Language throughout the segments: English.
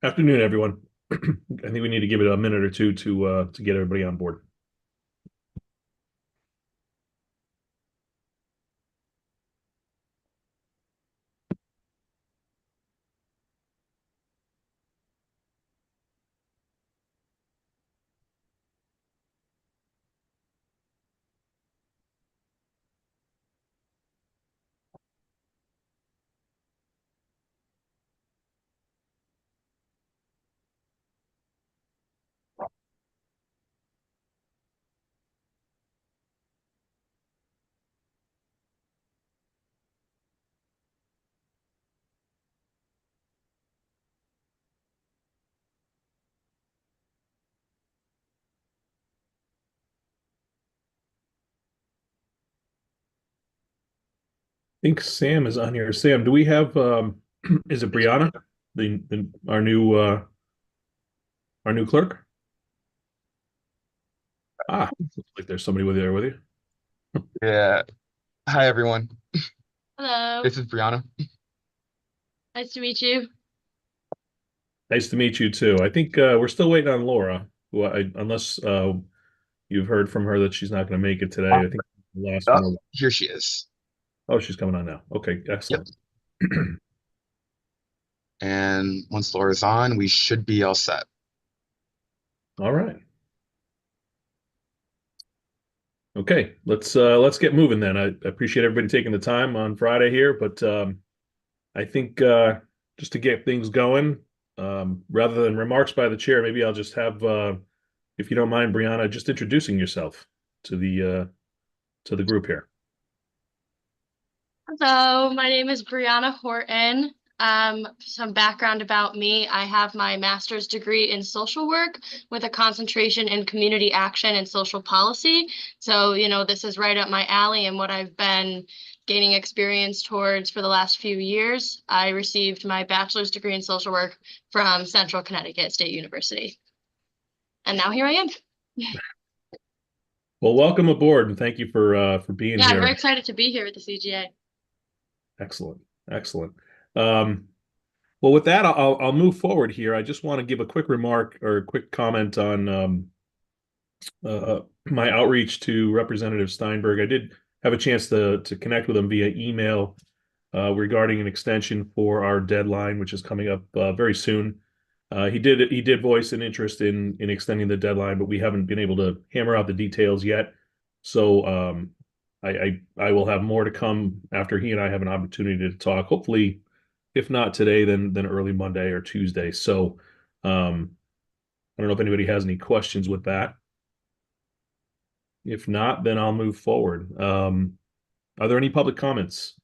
Afternoon, everyone. I think we need to give it a minute or two to get everybody on board. I think Sam is on here. Sam, do we have is it Brianna, the our new clerk? Looks like there's somebody with there with you. Yeah. Hi, everyone. Hello, This is Brianna. nice to meet you. Nice to meet you too. I think we're still waiting on Laura, unless you've heard from her that she's not going to make it today. I think the last Oh, one. here she is. Oh, she's coming on now. Okay, Yep. excellent. And once Laura's on, we should be all set. All right. Okay, let's get moving then. I appreciate everybody taking the time on Friday here, but I think just to get things going, rather than remarks by the chair, maybe I'll just have, if you don't mind, Brianna, just introducing yourself to the group here. Hello, my name is Brianna Horton. Some background about me. I have my master's degree in social work with a concentration in community action and social policy. So, this is right up my alley and what I've been gaining experience towards for the last few years. I received my bachelor's degree in social work from Central Connecticut State University. And now here I am. Well, welcome aboard and thank you for being Yeah, I'm very here. excited to be here with the CGA. Excellent, excellent. Um, well, with that, I'll move forward here. I just want to give a quick remark or a quick comment on my outreach to Representative Steinberg. I did have a chance to connect with him via email regarding an extension for our deadline, which is coming up very soon. He did voice an interest in extending the deadline, but we haven't been able to hammer out the details yet. So I will have more to come after he and I have an opportunity to talk. Hopefully, if not today, then early Monday or Tuesday. So I don't know if anybody has any questions with that. If not, then I'll move forward. Are there any public comments?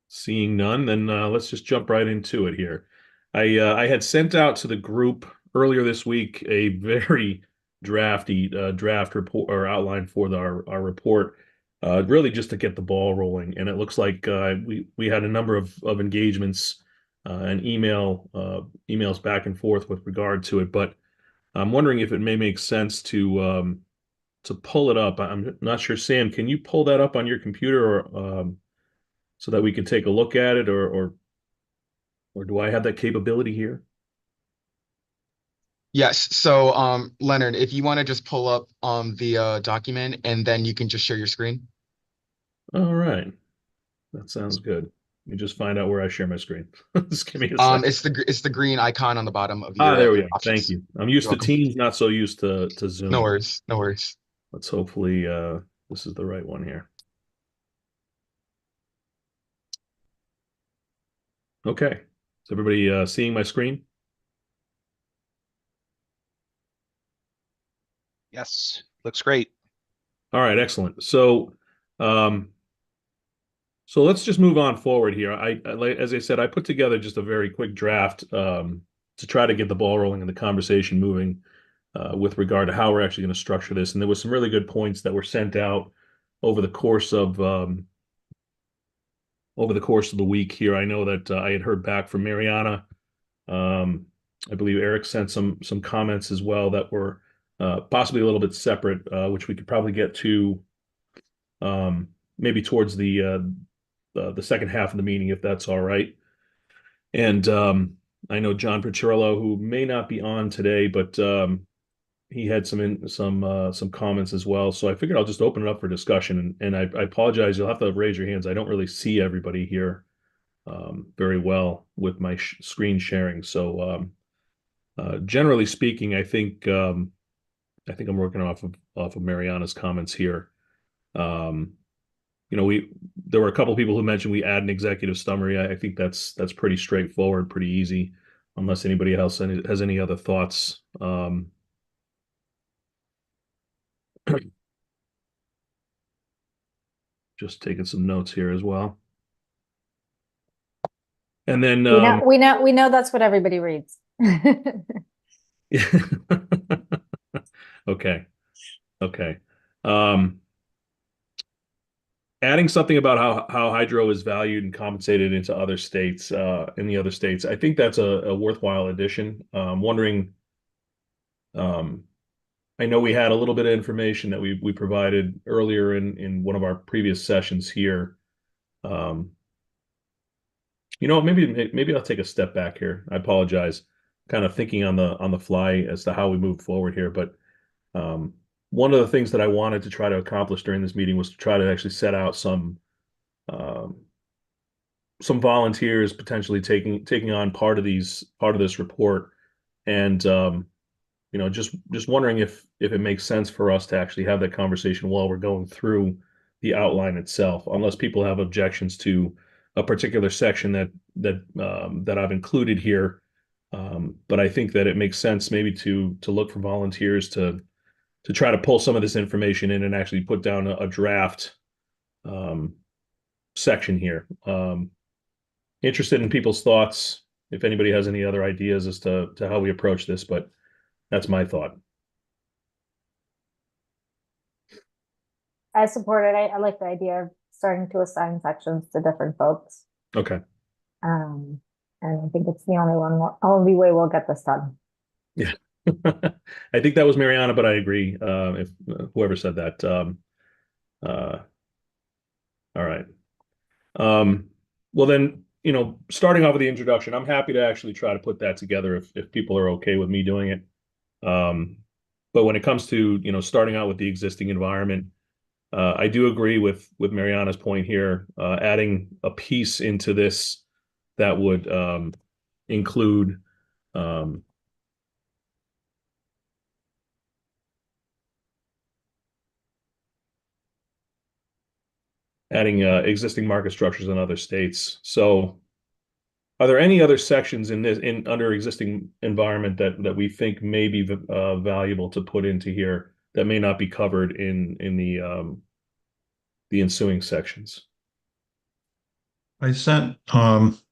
Seeing none, then let's just jump right into it here. I had sent out to the group earlier this week a very drafty draft report or outline for our report, really just to get the ball rolling. And it looks like we had a number of engagements and emails back and forth with regard to it. But I'm wondering if it may make sense to pull it up. I'm not sure, Sam, can you pull that up on your computer or so that we can take a look at it, or do I have that capability here? Yes. So, Leonard, if you want to just pull up the document and then you can just share your screen. All right, that sounds good. Let me just find out where I share my screen. Just give me a second. It's the green icon on the bottom of Ah, your there we go. Thank options. you. I'm used You're to welcome. Teams, not so used to No Zoom. worries. No worries. Let's hopefully this is the right one here. Okay. Is everybody seeing my screen? Yes, looks great. All right, excellent. Um, so let's just move on forward here. As I said, I put together just a very quick draft to try to get the ball rolling and the conversation moving with regard to how we're actually going to structure this. And there was some really good points that were sent out over the course of the week here. I know that I had heard back from Mariana. Um, I believe Eric sent some comments as well that were possibly a little bit separate, which we could probably get to maybe towards the second half of the meeting, if that's all right. And I know John Piccirillo, who may not be on today, but he had some comments as well. So I figured I'll just open it up for discussion. And I apologize. You'll have to raise your hands. I don't really see everybody here very well with my screen sharing. So generally speaking, I think I'm working off of Mariana's comments here. You know, there were a couple of people who mentioned we add an executive summary. I think that's pretty straightforward, pretty easy, unless anybody else has any other thoughts. Just taking some notes here as well. And then we know that's what everybody reads. Okay. Okay. Adding something about how hydro is valued and compensated into other states, in the other states, I think that's a worthwhile addition. Wondering, I know we had a little bit of information that we provided earlier in one of our previous sessions here. You know, maybe I'll take a step back here. I apologize, kind of thinking on the fly as to how we move forward here, but one of the things that I wanted to try to accomplish during this meeting was to try to actually set out some volunteers potentially taking on part of this report, and you know, just wondering if it makes sense for us to actually have that conversation while we're going through the outline itself, unless people have objections to a particular section that I've included here. But I think that it makes sense maybe to look for volunteers to try to pull some of this information in and actually put down a draft section here. Interested in people's thoughts, if anybody has any other ideas as to how we approach this, but that's my thought. I support it. I like the idea of starting to assign sections to different folks. Okay. And I think it's the only way we'll get this done. Yeah. I think that was Mariana, but I agree. If whoever said that. All right. Well then, you know, starting off with the introduction, I'm happy to actually try to put that together if people are okay with me doing it. But when it comes to, you know, starting out with the existing environment, I do agree with Mariana's point here, adding a piece into this that would include adding existing market structures in other states. So are there any other sections under existing environment that we think may be valuable to put into here that may not be covered in the ensuing sections? I sent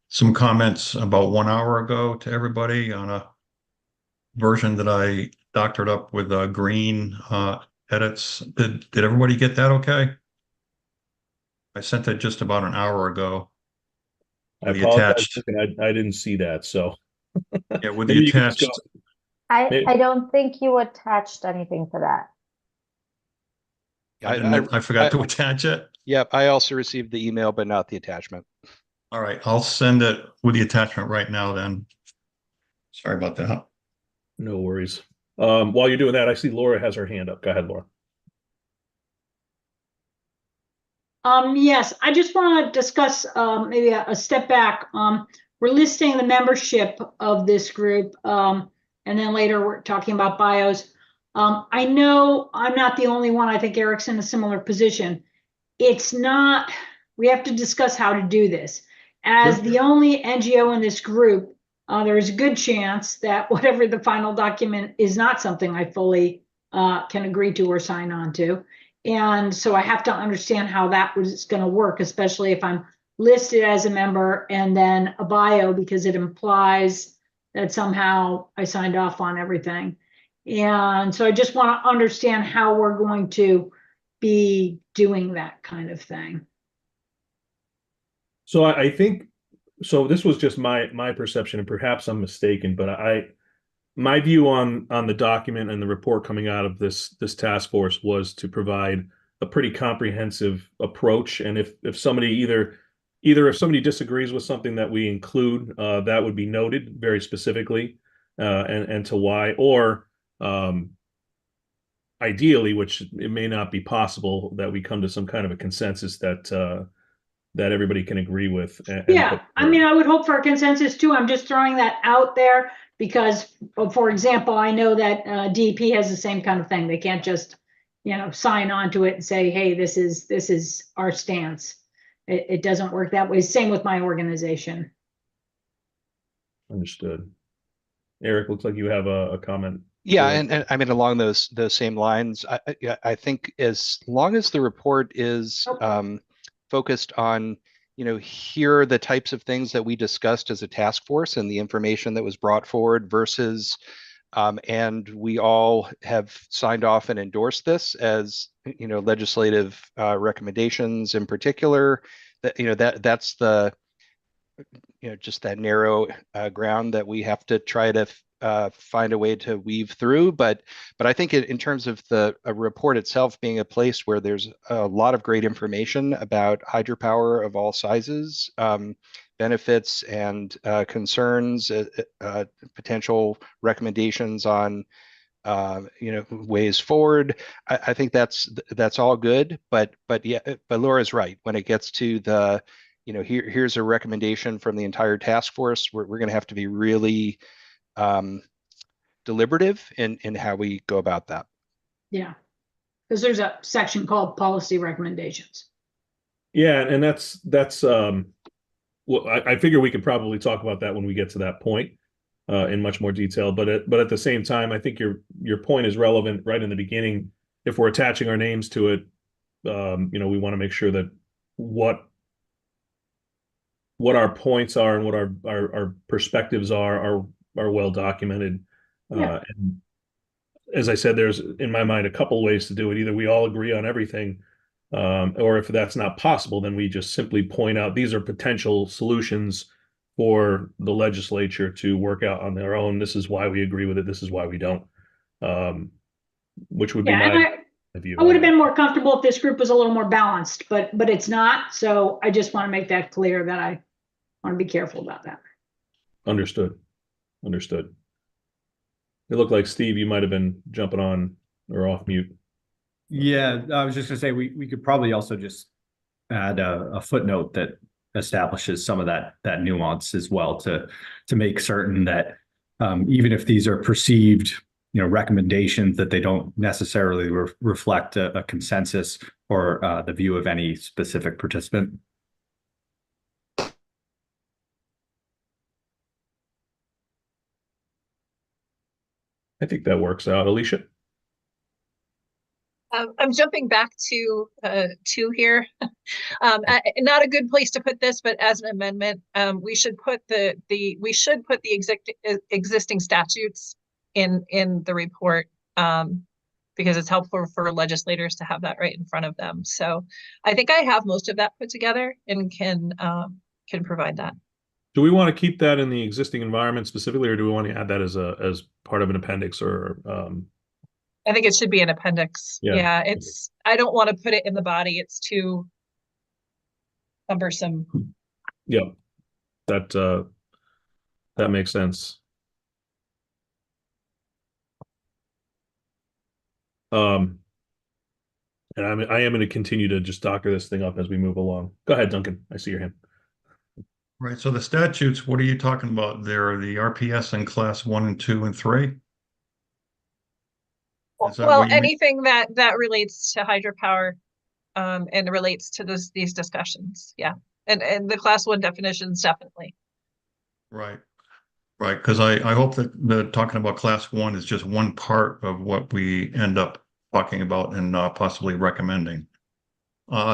some comments about 1 hour ago to everybody on a version that I doctored up with green edits. Did everybody get that okay? I sent it just about an hour ago. I apologize, I didn't see that, so yeah, with the attached. I don't think you attached anything to that. I forgot to attach it. Yep, I also received the email, but not the attachment. All right, I'll send it with the attachment right now then. Sorry about that. No worries. While you're doing that, I see Laura has her hand up. Go ahead, Laura. Yes, I just want to discuss maybe a step back. We're listing the membership of this group, and then later we're talking about bios. I know I'm not the only one. I think Eric's in a similar position. It's not, we have to discuss how to do this. As the only NGO in this group, there is a good chance that whatever the final document is not something I fully can agree to or sign on to. And so I have to understand how that was going to work, especially if I'm listed as a member and then a bio, because it implies that somehow I signed off on everything. And so I just want to understand how we're going to be doing that kind of thing. So I think, so this was just my perception, and perhaps I'm mistaken, but my view on the document and the report coming out of this task force was to provide a pretty comprehensive approach. And if somebody either either if somebody disagrees with something that we include, that would be noted very specifically, and to why, or ideally, which it may not be possible, that we come to some kind of a consensus that everybody can agree with. Yeah, I mean, I would hope for a consensus too. I'm just throwing that out there because, for example, I know that DEP has the same kind of thing. They can't just, sign on to it and say, hey, this is our stance. It doesn't work that way. Same with my organization. Understood. Eric, looks like you have a comment. Yeah, and I mean along those same lines, I think as long as the report is focused on, here are the types of things that we discussed as a task force and the information that was brought forward versus, and we all have signed off and endorsed this as, legislative recommendations in particular. That's the, just that narrow ground that we have to try to find a way to weave through. But I think in terms of the report itself being a place where there's a lot of great information about hydropower of all sizes, benefits and concerns, potential recommendations on ways forward. I think that's all good. But Laura's right. When it gets to the, here's a recommendation from the entire task force, we're going to have to be really deliberative in how we go about that. Yeah, because there's a section called policy recommendations. Yeah, and that's well, I figure we could probably talk about that when we get to that point in much more detail. But at the same time, I think your point is relevant right in the beginning. If we're attaching our names to it, we want to make sure that what our points are and what our perspectives are well documented. Yeah. And as I said, there's in my mind a couple ways to do it. Either we all agree on everything, or if that's not possible, then we just simply point out these are potential solutions for the legislature to work out on their own. This is why we agree with it. This is why we don't. Which would be my view. I would have been more comfortable if this group was a little more balanced, but it's not. So I just want to make that clear that I want to be careful about that. Understood. It looked like Steve, you might have been jumping on or off mute. Yeah, I was just gonna say we could probably also just add a footnote that establishes some of that nuance as well to make certain that even if these are perceived recommendations, that they don't necessarily reflect a consensus or the view of any specific participant. I think that works out. Alicia? I'm jumping back to two here. Not a good place to put this, but as an amendment, we should put the existing statutes in the report, because it's helpful for legislators to have that right in front of them. So I think I have most of that put together and can provide that. Do we want to keep that in the existing environment specifically, or do we want to add that as part of an appendix or? I think it should be an appendix. Yeah, I don't want to put it in the body. It's too cumbersome. Yeah, that makes sense. And I am going to continue to just doctor this thing up as we move along. Go ahead, Duncan. I see your hand. Right. So the statutes, what are you talking about there? The RPS in class 1 and 2 and 3? Well, anything that relates to hydropower and relates to these discussions. Yeah. And the class 1 definitions, definitely. Right. Because I hope that the talking about class 1 is just one part of what we end up talking about and possibly recommending.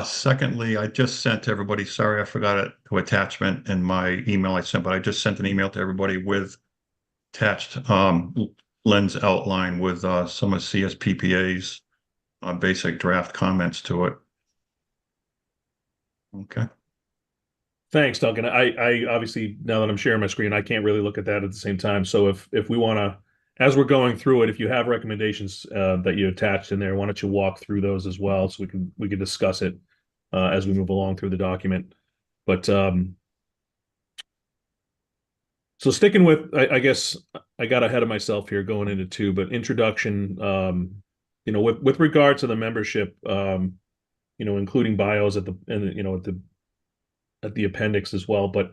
Secondly, I just sent to everybody, sorry, I forgot it to attachment in my email I sent, but I just sent an email to everybody with attached Len's outline with some of CSPPA's basic draft comments to it. Okay. Thanks, Duncan. I obviously, now that I'm sharing my screen, I can't really look at that at the same time. So if we want to, as we're going through it, if you have recommendations that you attached in there, why don't you walk through those as well, so we can discuss it as we move along through the document. But so sticking with, I guess I got ahead of myself here going into two, but introduction, with regard to the membership, including bios at the, and, at the appendix as well. But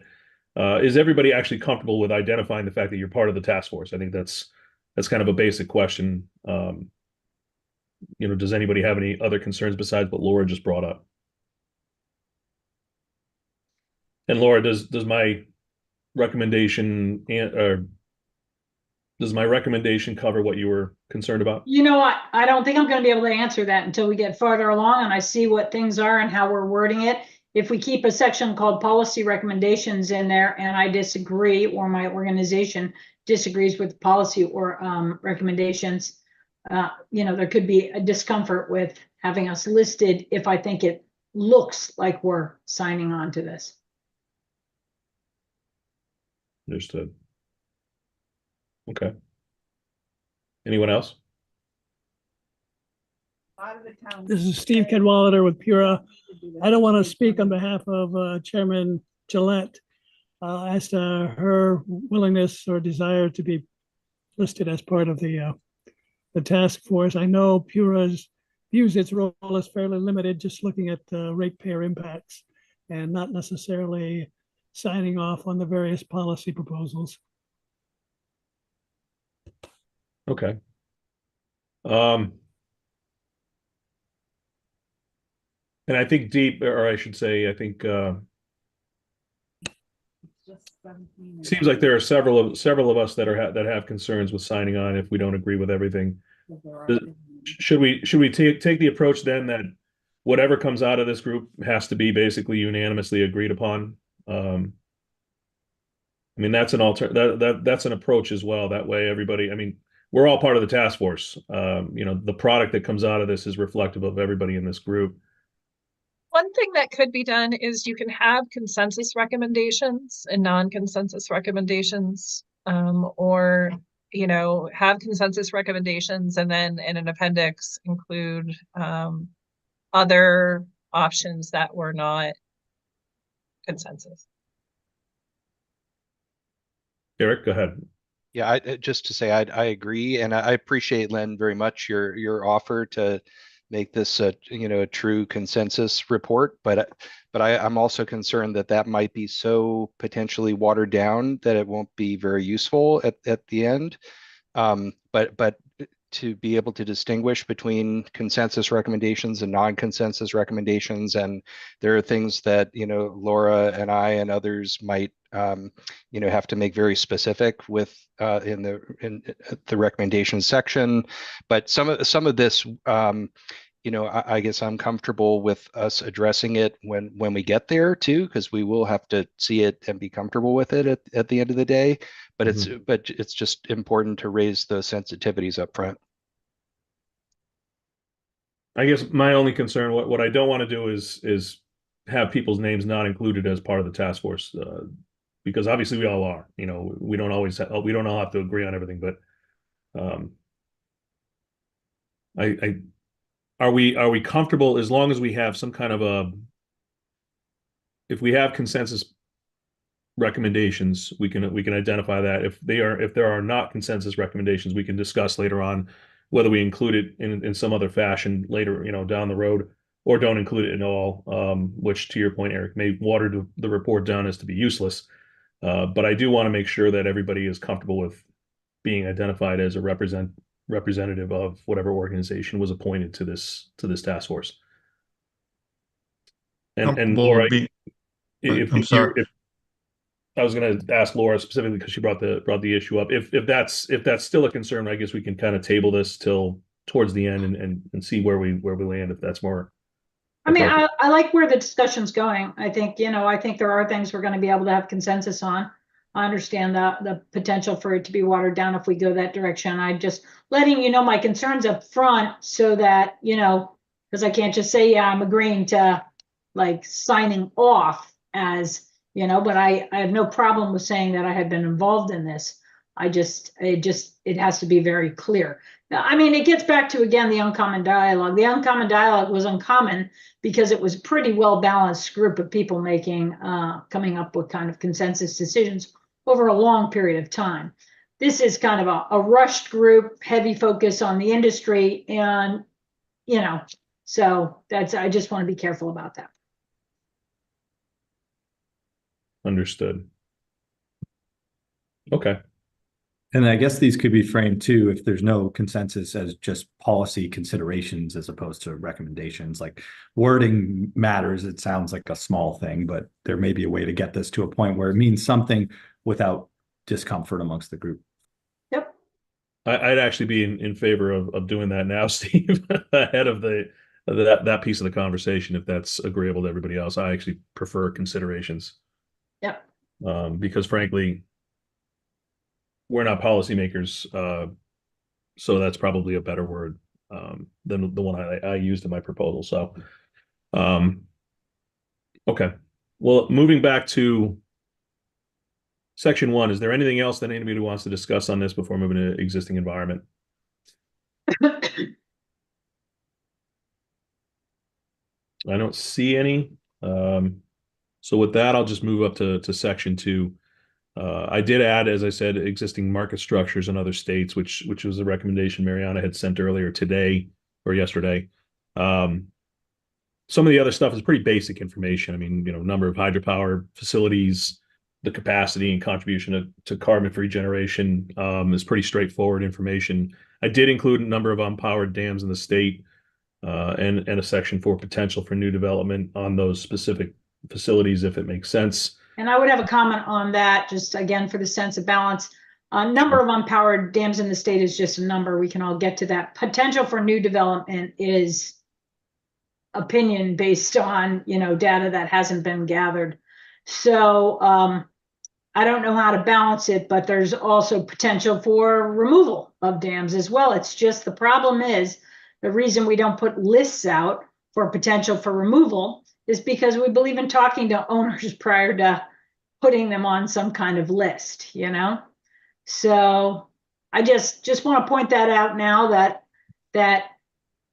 is everybody actually comfortable with identifying the fact that you're part of the task force? I think that's kind of a basic question. Does anybody have any other concerns besides what Laura just brought up? And Laura, does my recommendation or does my recommendation cover what you were concerned about? I don't think I'm going to be able to answer that until we get farther along and I see what things are and how we're wording it. If we keep a section called policy recommendations in there and I disagree, or my organization disagrees with policy or recommendations, there could be a discomfort with having us listed if I think it looks like we're signing on to this. Understood. Okay. Anyone else? This is Steve Cadwallader with Pura. I don't want to speak on behalf of Chairman Gillette as to her willingness or desire to be listed as part of the task force. I know Pura's views its role as fairly limited, just looking at ratepayer impacts and not necessarily signing off on the various policy proposals. Okay. And I think I think seems like there are several of us that have concerns with signing on if we don't agree with everything. Should we take the approach then that whatever comes out of this group has to be basically unanimously agreed upon? I mean, that's that's an approach as well. That way, everybody. I mean, we're all part of the task force. The product that comes out of this is reflective of everybody in this group. One thing that could be done is you can have consensus recommendations and non-consensus recommendations, or have consensus recommendations and then in an appendix include other options that were not consensus. Eric, go ahead. Yeah, just to say, I agree, and I appreciate, Len, very much your offer to make this a true consensus report. But I'm also concerned that might be so potentially watered down that it won't be very useful at the end. But to be able to distinguish between consensus recommendations and non-consensus recommendations, and there are things that Laura and I and others might have to make very specific with in the recommendation section. But some of this, I guess I'm comfortable with us addressing it when we get there too, because we will have to see it and be comfortable with it at the end of the day. But it's just important to raise those sensitivities up front. I guess my only concern, what I don't want to do is have people's names not included as part of the task force, because obviously we all are. We don't all have to agree on everything, but are we comfortable as long as we have some kind of if we have consensus recommendations, we can identify that. If there are not consensus recommendations, we can discuss later on whether we include it in some other fashion later, down the road, or don't include it at all, which, to your point, Eric, may water the report down as to be useless. But I do want to make sure that everybody is comfortable with being identified as a representative of whatever organization was appointed to this task force. And Laura, I'm sorry. I was going to ask Laura specifically because she brought the issue up. If that's still a concern, I guess we can kind of table this till towards the end and see where we land, if that's more. I mean, I like where the discussion's going. I think there are things we're going to be able to have consensus on. I understand the potential for it to be watered down if we go that direction. I just letting my concerns up front so that, because I can't just say, yeah, I'm agreeing to like signing off as, but I have no problem with saying that I had been involved in this. It has to be very clear. I mean, it gets back to, again, the uncommon dialogue. The uncommon dialogue was uncommon because it was a pretty well-balanced group of people making, coming up with kind of consensus decisions over a long period of time. This is kind of a rushed group, heavy focus on the industry, and, you know, so that's, I just want to be careful about that. Understood. Okay. And I guess these could be framed too, if there's no consensus, as just policy considerations as opposed to recommendations. Like wording matters. It sounds like a small thing, but there may be a way to get this to a point where it means something without discomfort amongst the group. Yep. I'd actually be in favor of doing that now, Steve, ahead of that piece of the conversation, if that's agreeable to everybody else. I actually prefer considerations. Yep. Because frankly, we're not policymakers, so that's probably a better word than the one I used in my proposal. So, okay. Well, moving back to section 1, is there anything else that anybody wants to discuss on this before moving to existing environment? I don't see any. So with that, I'll just move up to section 2. I did add, as I said, existing market structures in other states, which was a recommendation Mariana had sent earlier today or yesterday. Some of the other stuff is pretty basic information. I mean, number of hydropower facilities, the capacity and contribution to carbon-free generation is pretty straightforward information. I did include a number of unpowered dams in the state and a section for potential for new development on those specific facilities if it makes sense. And I would have a comment on that, just again, for the sense of balance. Number of unpowered dams in the state is just a number. We can all get to that. Potential for new development is opinion based on, data that hasn't been gathered. So I don't know how to balance it, but there's also potential for removal of dams as well. It's just the problem is the reason we don't put lists out for potential for removal is because we believe in talking to owners prior to putting them on some kind of list, So I just want to point that out now, that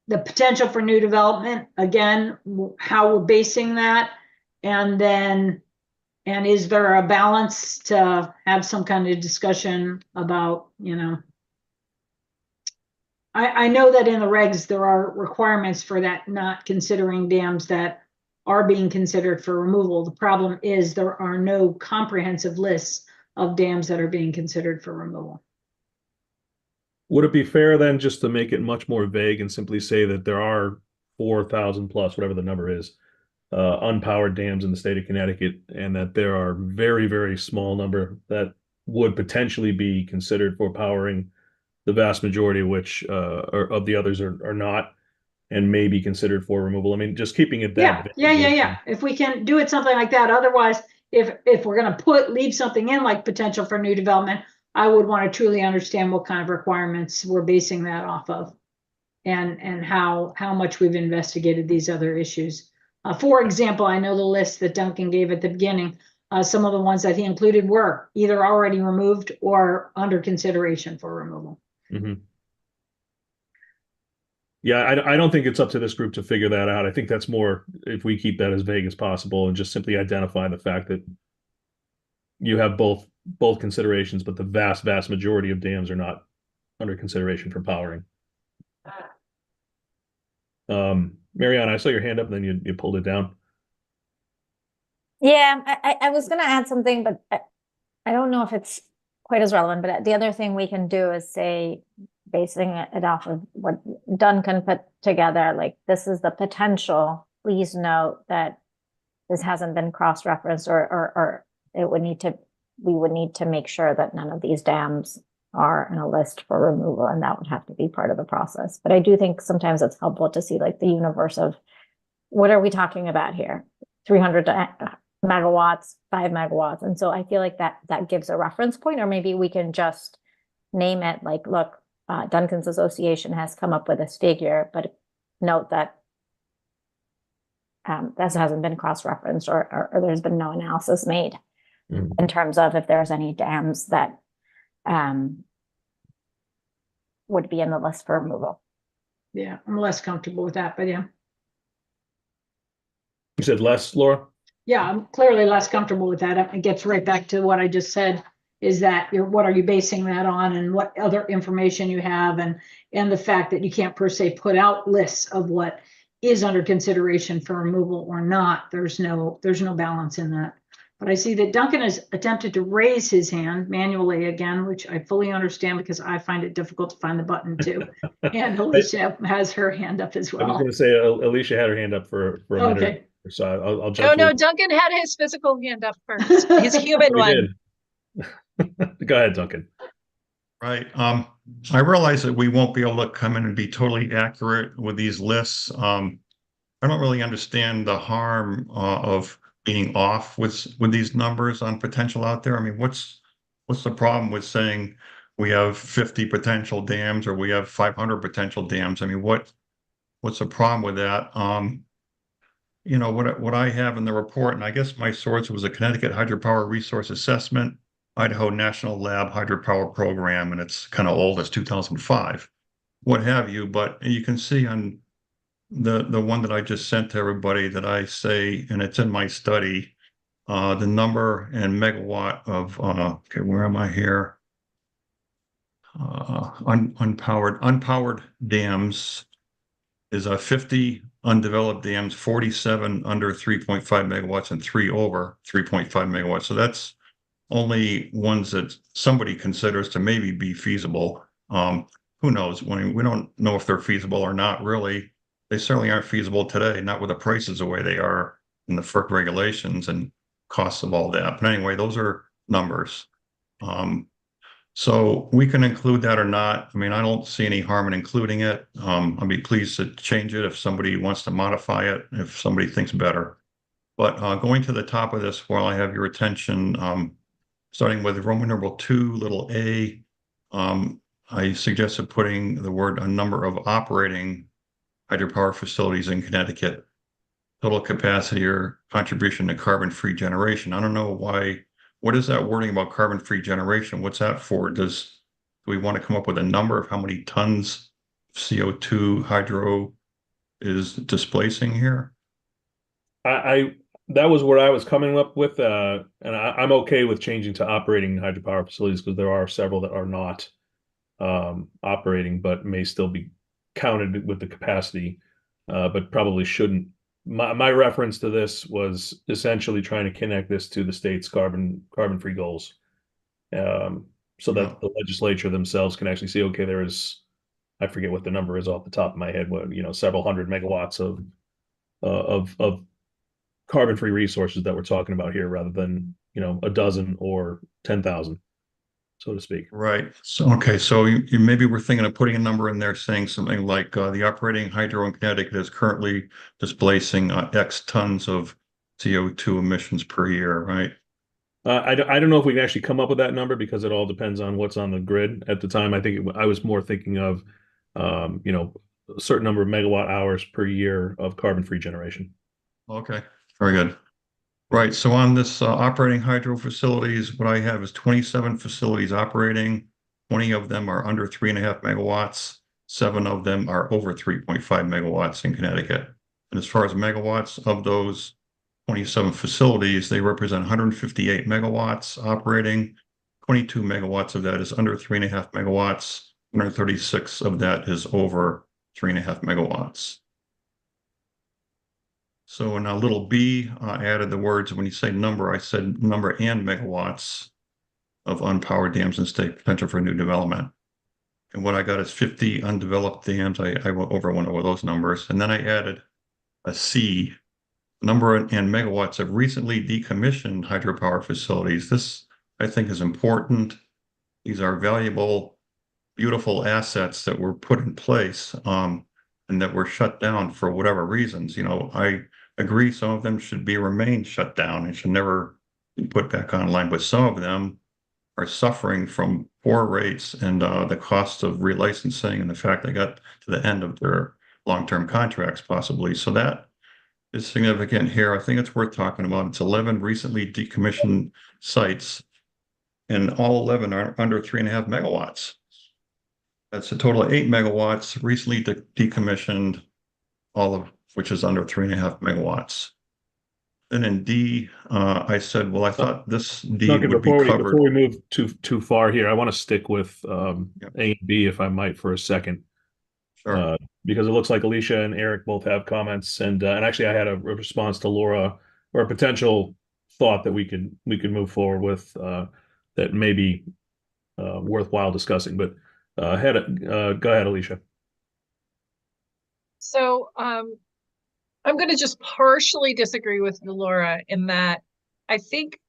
the potential for new development, again, how we're basing that, and is there a balance to have some kind of discussion about, I know that in the regs there are requirements for that, not considering dams that are being considered for removal. The problem is there are no comprehensive lists of dams that are being considered for removal. Would it be fair then just to make it much more vague and simply say that there are 4,000 plus, whatever the number is, unpowered dams in the state of Connecticut, and that there are very, very small number that would potentially be considered for powering, the vast majority of which of the others are not, and may be considered for removal? I mean, just keeping it that. Yeah. If we can do it something like that. Otherwise, if we're going to leave something in like potential for new development, I would want to truly understand what kind of requirements we're basing that off of, and how much we've investigated these other issues. For example, I know the list that Duncan gave at the beginning, some of the ones that he included were either already removed or under consideration for removal. Mm-hmm. Yeah, I don't think it's up to this group to figure that out. I think that's more if we keep that as vague as possible and just simply identify the fact that you have both considerations, but the vast majority of dams are not under consideration for powering. Mariana, I saw your hand up, and then you pulled it down. Yeah, I was going to add something, but I don't know if it's quite as relevant. But the other thing we can do is say, basing it off of what Duncan put together, like this is the potential. Please note that this hasn't been cross-referenced, or we would need to make sure that none of these dams are in a list for removal, and that would have to be part of the process. But I do think sometimes it's helpful to see like the universe of what are we talking about here? 300 megawatts, 5 megawatts. And so I feel like that gives a reference point, or maybe we can just name it like, look, Duncan's association has come up with this figure, but note that this hasn't been cross-referenced, or there's been no analysis made in terms of if there's any dams that would be in the list for removal. Yeah, I'm less comfortable with that, but yeah. You said less, Laura? Yeah, I'm clearly less comfortable with that. It gets right back to what I just said, is that what are you basing that on, and what other information you have, and the fact that you can't per se put out lists of what is under consideration for removal or not. There's no balance in that. But I see that Duncan has attempted to raise his hand manually again, which I fully understand because I find it difficult to find the button too. And Alicia has her hand up as I was well. going to say Alicia had her hand up for a minute. Okay. So I'll Oh, jump. no, Duncan had his physical hand up first, his human We one. did. Go ahead, Duncan. Right. I realize that we won't be able to come in and be totally accurate with these lists. I don't really understand the harm of being off with these numbers on potential out there. I mean, what's the problem with saying we have 50 potential dams or we have 500 potential dams? I mean, what's the problem with that? You know, what I have in the report, and I guess my source was a Connecticut Hydropower Resource Assessment, Idaho National Lab Hydropower Program, and it's kind of old, it's 2005, what have you. But you can see on the one that I just sent to everybody that I say, and it's in my study, the number and megawatt of okay, where am I here? Unpowered dams is 50 undeveloped dams, 47 under 3.5 megawatts, and 3 over 3.5 megawatts. So that's only ones that somebody considers to maybe be feasible. Who knows? We don't know if they're feasible or not, really. They certainly aren't feasible today, not with the prices the way they are in the FERC regulations and costs of all that. But anyway, those are numbers. So we can include that or not. I mean, I don't see any harm in including it. I'd be pleased to change it if somebody wants to modify it, if somebody thinks better. But going to the top of this, while I have your attention, starting with Roman numeral 2, little a, I suggested putting the word a number of operating hydropower facilities in Connecticut, total capacity or contribution to carbon-free generation. I don't know why. What is that wording about carbon-free generation? What's that for? Do we want to come up with a number of how many tons of CO2 hydro is displacing here? That was what I was coming up with, and I'm okay with changing to operating hydropower facilities because there are several that are not operating, but may still be counted with the capacity, but probably shouldn't. My reference to this was essentially trying to connect this to the state's carbon-free goals, so that the legislature themselves can actually see, okay, there is, I forget what the number is off the top of my head, but several hundred megawatts of carbon-free resources that we're talking about here, rather than a dozen or 10,000, so to speak. Right. So okay. So you maybe we're thinking of putting a number in there, saying something like the operating hydro in Connecticut is currently displacing X tons of CO2 emissions per year, right? I don't know if we can actually come up with that number because it all depends on what's on the grid at the time. I think I was more thinking of, a certain number of megawatt hours per year of carbon-free generation. Okay. Very good. Right. So on this operating hydro facilities, what I have is 27 facilities operating. 20 of them are under 3.5 megawatts. 7 of them are over 3.5 megawatts in Connecticut. And as far as megawatts of those 27 facilities, they represent 158 megawatts operating. 22 megawatts of that is under 3.5 megawatts. 136 of that is over 3.5 megawatts. So in a little b, I added the words, when you say number, I said number and megawatts of unpowered dams in state potential for new development. And what I got is 50 undeveloped dams. I went over those numbers. And then I added a c, number and megawatts of recently decommissioned hydropower facilities. This, I think, is important. These are valuable, beautiful assets that were put in place and that were shut down for whatever reasons. I agree some of them should remain shut down and should never be put back online, but some of them are suffering from poor rates and the cost of relicensing and the fact they got to the end of their long-term contracts possibly. So that is significant here. I think it's worth talking about. It's 11 recently decommissioned sites, and all 11 are under 3.5 megawatts. That's a total of 8 megawatts, recently decommissioned, all of which is under 3.5 megawatts. Then in D, I said, well, I thought this D Duncan, would be covered. before we move too far here, I want to stick with Yep. A and B if I might for a second. Sure. Because it looks like Alicia and Eric both have comments, and actually I had a response to Laura or a potential thought that we could move forward with that may be worthwhile discussing. But go ahead, Alicia. So I'm going to just partially disagree with Laura in that I think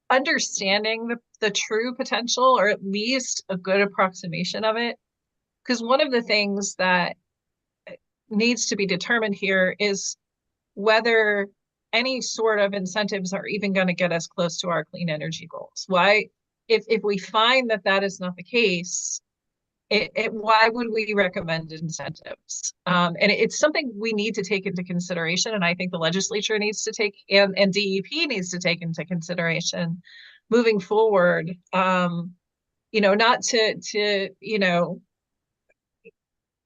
understanding the true potential, or at least a good approximation of it, because one of the things that needs to be determined here is whether any sort of incentives are even going to get us close to our clean energy goals. Why, if we find that that is not the case, why would we recommend incentives? And it's something we need to take into consideration, and I think the legislature needs to take, and DEP needs to take into consideration moving forward. Not to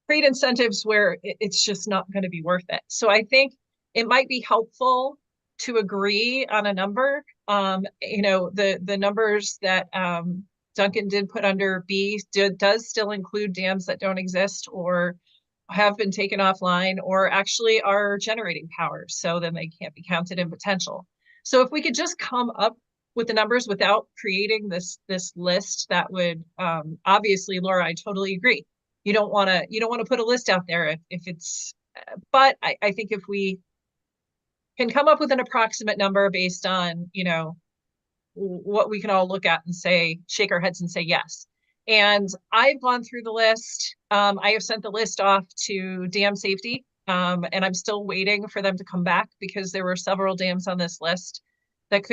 create incentives where it's just not going to be worth it. So I think it might be helpful to agree on a number. The numbers that Duncan did put under B does still include dams that don't exist or have been taken offline or actually are generating power, so then they can't be counted in potential. So if we could just come up with the numbers without creating this list, that would obviously, Laura, I totally agree. You don't want to put a list out there if it's, but I think if we can come up with an approximate number based on, what we can all look at and say, shake our heads and say yes. And I've gone through the list. I have sent the list off to dam safety, and I'm still waiting for them to come back because there were several dams on this list that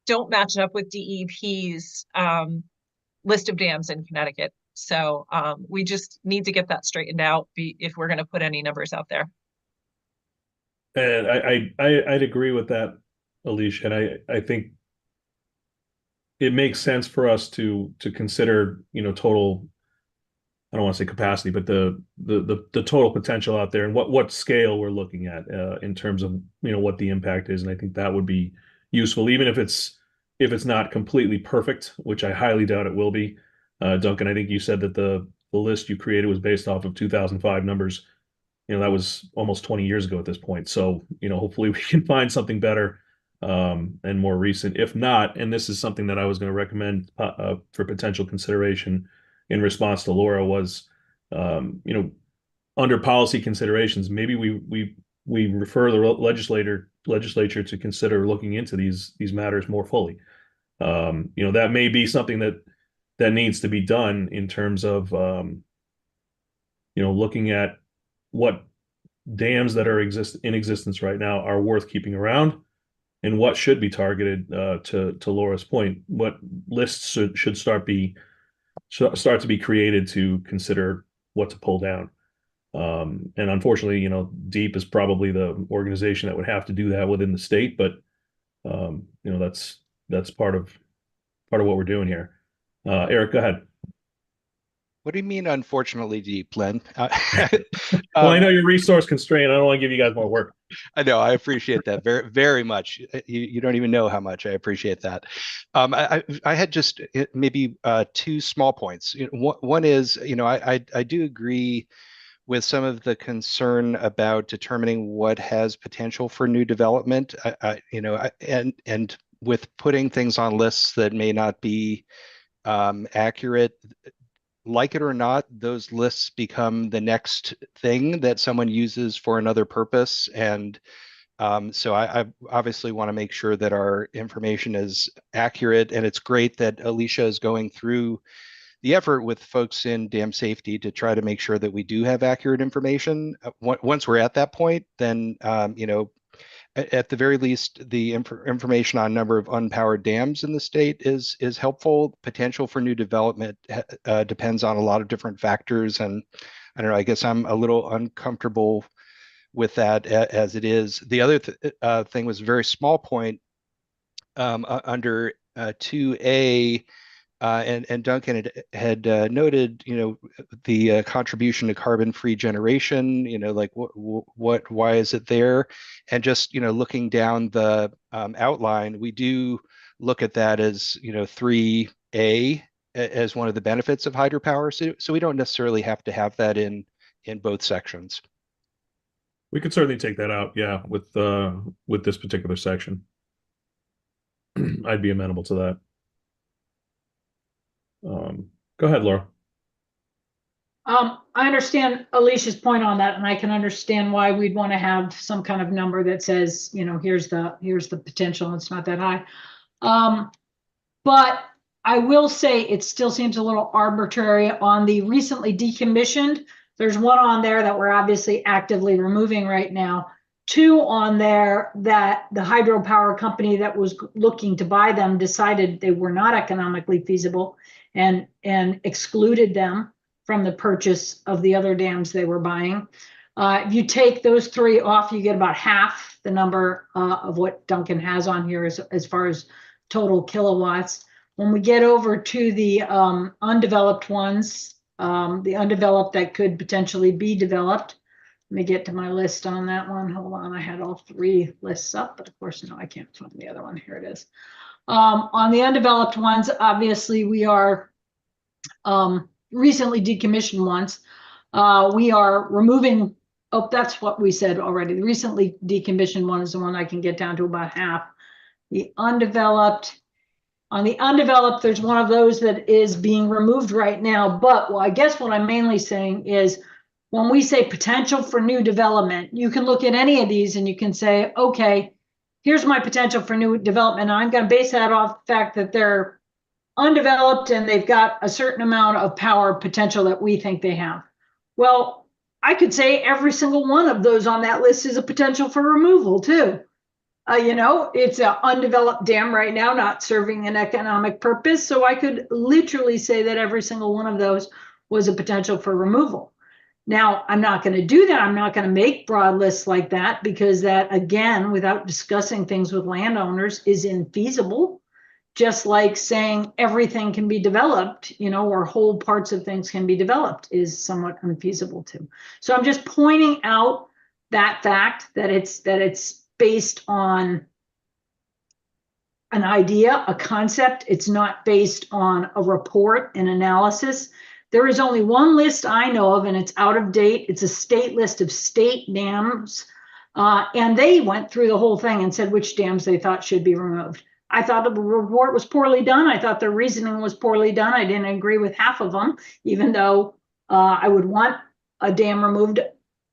don't match up with DEP's list of dams in Connecticut. So we just need to get that straightened out if we're going to put any numbers out there. And I'd agree with that, Alicia, and I think it makes sense for us to consider, total, I don't want to say capacity, but the total potential out there and what scale we're looking at in terms of, what the impact is. And I think that would be useful, even if it's not completely perfect, which I highly doubt it will be. Duncan, I think you said that the list you created was based off of 2005 numbers. That was almost 20 years ago at this point. So, hopefully we can find something better and more recent. If not, and this is something that I was going to recommend for potential consideration in response to Laura was, under policy considerations, maybe we refer the legislature to consider looking into these matters more fully. That may be something that needs to be done in terms of looking at what dams that are in existence right now are worth keeping around and what should be targeted to Laura's point, what lists should start to be created to consider what to pull down. And unfortunately, DEEP is probably the organization that would have to do that within the state, but that's part of what we're doing here. Eric, go ahead. What do you mean, unfortunately, deep, Len? Well, I know you're resource constrained. I don't want to give you guys more work. I know. I appreciate that very, very much. You don't even know how much I appreciate that. I had just maybe two small points. One is, I do agree with some of the concern about determining what has potential for new development. And with putting things on lists that may not be accurate. Like it or not, those lists become the next thing that someone uses for another purpose. And so I obviously want to make sure that our information is accurate. And it's great that Alicia is going through the effort with folks in dam safety to try to make sure that we do have accurate information. Once we're at that point, then, at the very least, the information on number of unpowered dams in the state is helpful. Potential for new development depends on a lot of different factors, and I don't know. I guess I'm a little uncomfortable with that as it is. The other thing was a very small point under 2A. and Duncan had noted, the contribution to carbon-free generation, like why is it there? And just, looking down the outline, we do look at that as, 3A as one of the benefits of hydropower. So we don't necessarily have to have that in both sections. We could certainly take that out, yeah, with this particular section. I'd be amenable to that. Go ahead, Laura. I understand Alicia's point on that, and I can understand why we'd want to have some kind of number that says, here's the potential. It's not that high. But I will say it still seems a little arbitrary on the recently decommissioned. There's one on there that we're obviously actively removing right now. 2 on there that the hydropower company that was looking to buy them decided they were not economically feasible and excluded them from the purchase of the other dams they were buying. If you take those 3 off, you get about half the number of what Duncan has on here as far as total kilowatts. When we get over to the undeveloped ones, the undeveloped that could potentially be developed, let me get to my list on that one. Hold on, I had all 3 lists up, but of course, no, I can't find the other one. Here it is. On the undeveloped ones, obviously we are recently decommissioned ones. We are removing, oh, that's what we said already. The recently decommissioned one is the one I can get down to about half. The undeveloped, on the undeveloped, there's one of those that is being removed right now. But well, I guess what I'm mainly saying is when we say potential for new development, you can look at any of these and you can say, okay, here's my potential for new development. And I'm going to base that off the fact that they're undeveloped and they've got a certain amount of power potential that we think they have. Well, I could say every single one of those on that list is a potential for removal too. It's an undeveloped dam right now, not serving an economic purpose. So I could literally say that every single one of those was a potential for removal. Now, I'm not going to do that. I'm not going to make broad lists like that because that, again, without discussing things with landowners, is infeasible. Just like saying everything can be developed, or whole parts of things can be developed is somewhat unfeasible too. So I'm just pointing out that fact that it's based on an idea, a concept. It's not based on a report, an analysis. There is only one list I know of, and it's out of date. It's a state list of state dams. And they went through the whole thing and said which dams they thought should be removed. I thought the report was poorly done. I thought their reasoning was poorly done. I didn't agree with half of them, even though I would want a dam removed.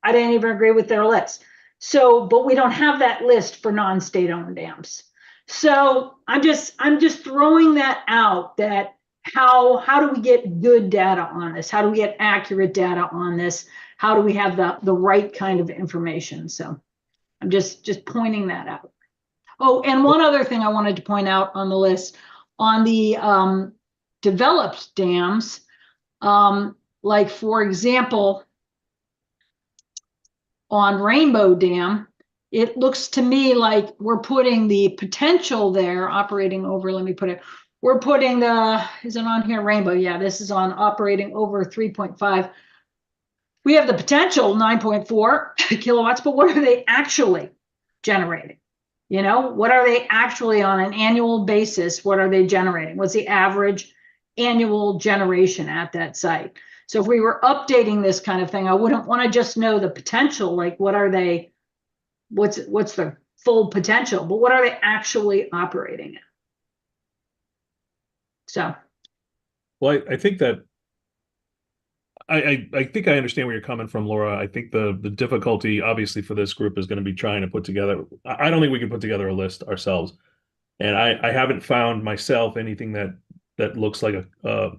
I didn't even agree with their list. So, but we don't have that list for non-state owned dams. So I'm just throwing that out, that how do we get good data on this? How do we get accurate data on this? How do we have the right kind of information? So I'm just pointing that out. Oh, and one other thing I wanted to point out on the list, on the developed dams, like for example, on Rainbow Dam, it looks to me like we're putting the potential there operating over, let me put it, we're putting is it on here, Rainbow? Yeah, this is on operating over 3.5. We have the potential 9.4 kilowatts, but what are they actually generating? What are they actually on an annual basis? What are they generating? What's the average annual generation at that site? So if we were updating this kind of thing, I wouldn't want to just know the potential, like what are they, what's the full potential, but what are they actually operating at? So. Well, I think that I think I understand where you're coming from, Laura. I think the difficulty, obviously, for this group is going to be trying to put together. I don't think we can put together a list ourselves, and I haven't found myself anything that looks like a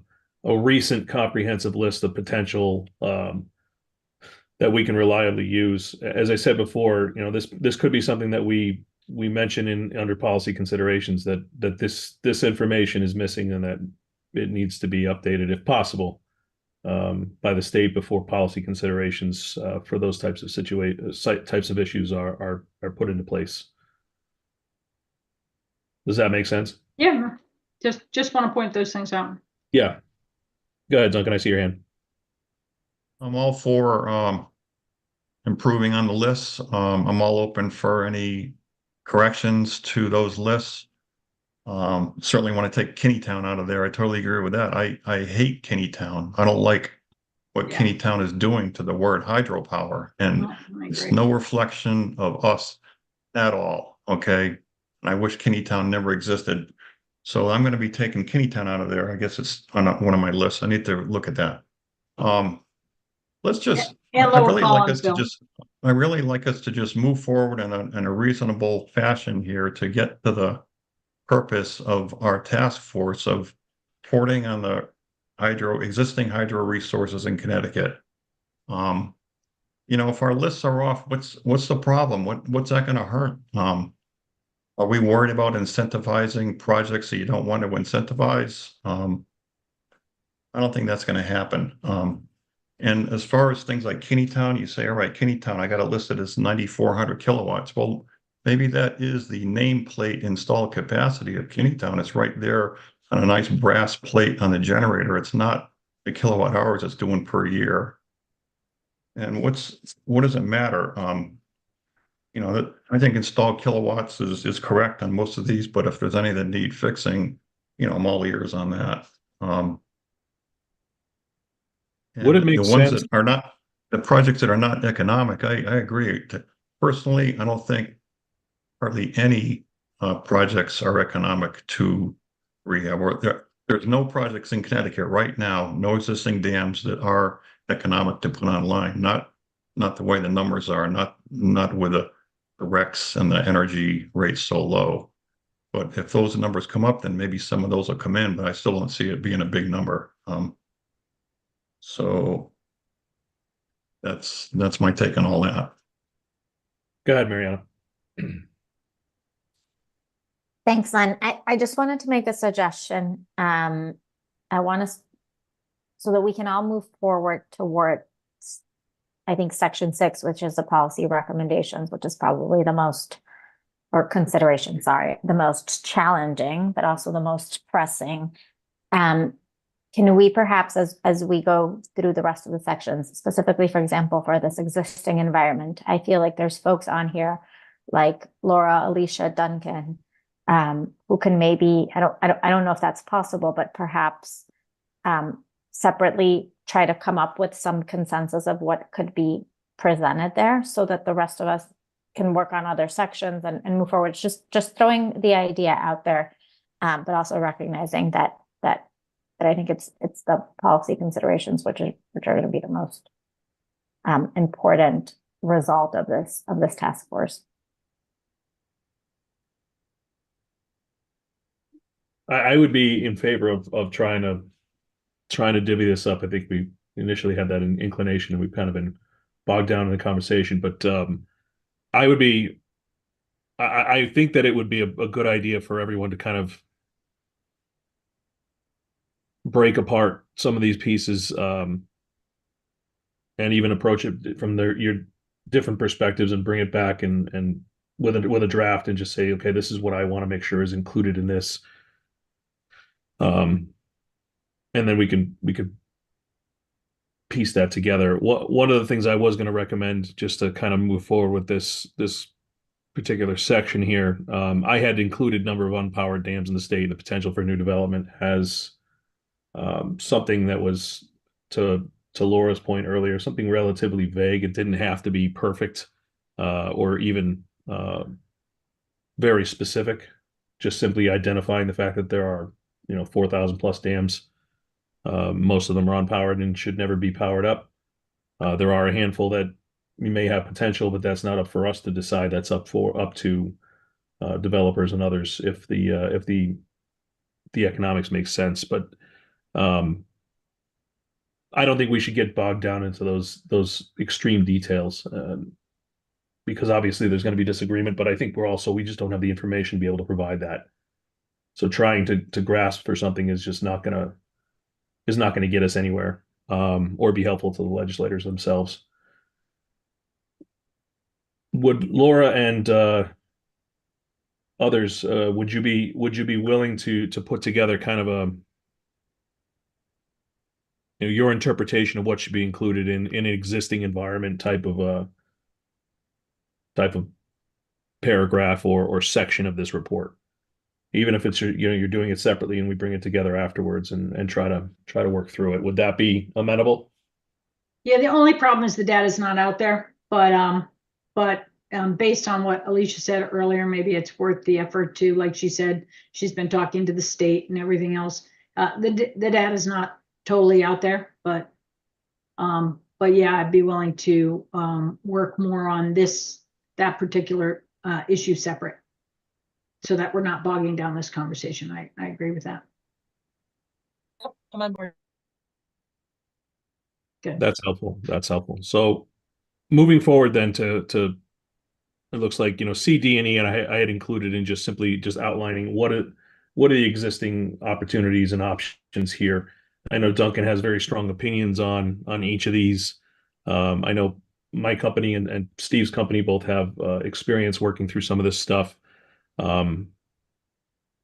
recent comprehensive list of potential that we can reliably use. As I said before, this could be something that we mention under policy considerations that this information is missing and that it needs to be updated if possible by the state before policy considerations for those types of issues are put into place. Does that make sense? Yeah. Just want to point those things out. Yeah. Go ahead, Duncan. I see your hand. I'm all for improving on the lists. I'm all open for any corrections to those lists. Certainly want to take Kinneytown out of there. I totally agree with that. I hate Kinneytown. I don't like what Yeah. Kinneytown is doing to the word hydropower, and I it's agree. no reflection of us at all. Okay, and I wish Kinneytown never existed. So I'm going to be taking Kinneytown out of there. I guess it's on one of my lists. I need to look at that. Let's just. And I Lower really like us to Collinsville. just. I really like us to just move forward in a reasonable fashion here to get to the purpose of our task force of porting on the existing hydro resources in Connecticut. If our lists are off, what's the problem? What's that going to hurt? Are we worried about incentivizing projects that you don't want to incentivize? I don't think that's going to happen. And as far as things like Kinneytown, you say, all right, Kinneytown, I got it listed as 9,400 kilowatts. Well, maybe that is the nameplate installed capacity of Kinneytown. It's right there on a nice brass plate on the generator. It's not the kilowatt hours it's doing per year. And what does it matter? I think installed kilowatts is correct on most of these, but if there's any that need fixing, I'm all ears on that. Would it And make the ones sense? that are not, the projects that are not economic, I agree. Personally, I don't think hardly any projects are economic to rehab. There's no projects in Connecticut right now, no existing dams that are economic to put online. Not the way the numbers are, not with the RECs and the energy rates so low. But if those numbers come up, then maybe some of those will come in, but I still don't see it being a big number. So that's my take on all that. Go ahead, Mariana. Thanks, Len. I just wanted to make a suggestion. I want us so that we can all move forward towards, I think, section 6, which is the policy recommendations, which is probably the most, or consideration, sorry, the most challenging, but also the most pressing. Can we perhaps, as we go through the rest of the sections, specifically, for example, for this existing environment, I feel like there's folks on here like Laura, Alicia, Duncan, who can maybe, I don't know if that's possible, but perhaps separately try to come up with some consensus of what could be presented there so that the rest of us can work on other sections and move forward. It's just throwing the idea out there, but also recognizing that I think it's the policy considerations which are going to be the most important result of this task force. I would be in favor of trying to divvy this up. I think we initially had that inclination, and we've kind of been bogged down in the conversation. But I think that it would be a good idea for everyone to kind of break apart some of these pieces, and even approach it from your different perspectives and bring it back and with a draft and just say, okay, this is what I want to make sure is included in this. And then we could piece that together. One of the things I was going to recommend, just to kind of move forward with this particular section here, I had included number of unpowered dams in the state and the potential for new development as something that was, to Laura's point earlier, something relatively vague. It didn't have to be perfect or even very specific. Just simply identifying the fact that there are 4,000 plus dams. Most of them are unpowered and should never be powered up. There are a handful that we may have potential, but that's not up for us to decide. That's up to developers and others if the economics make sense. But I don't think we should get bogged down into those extreme details, because obviously there's going to be disagreement. But I think we just don't have the information to be able to provide that. So trying to grasp for something is just not going to get us anywhere, or be helpful to the legislators themselves. Would Laura and others, would you be willing to put together kind of a, your interpretation of what should be included in an existing environment type of paragraph or section of this report, even if it's you're doing it separately and we bring it together afterwards and try to work through it? Would that be amenable? Yeah, the only problem is the data's not out there, but based on what Alicia said earlier, maybe it's worth the effort to, like she said, she's been talking to the state and everything else. The data's not totally out there, but yeah, I'd be willing to work more on that particular issue separate, so that we're not bogging down this conversation. I agree with that. I'm on board. Good. That's helpful. That's helpful. So moving forward then to it looks like, C, D, and E, and I had included in just simply just outlining what are the existing opportunities and options here. I know Duncan has very strong opinions on each of these. I know my company and Steve's company both have experience working through some of this stuff,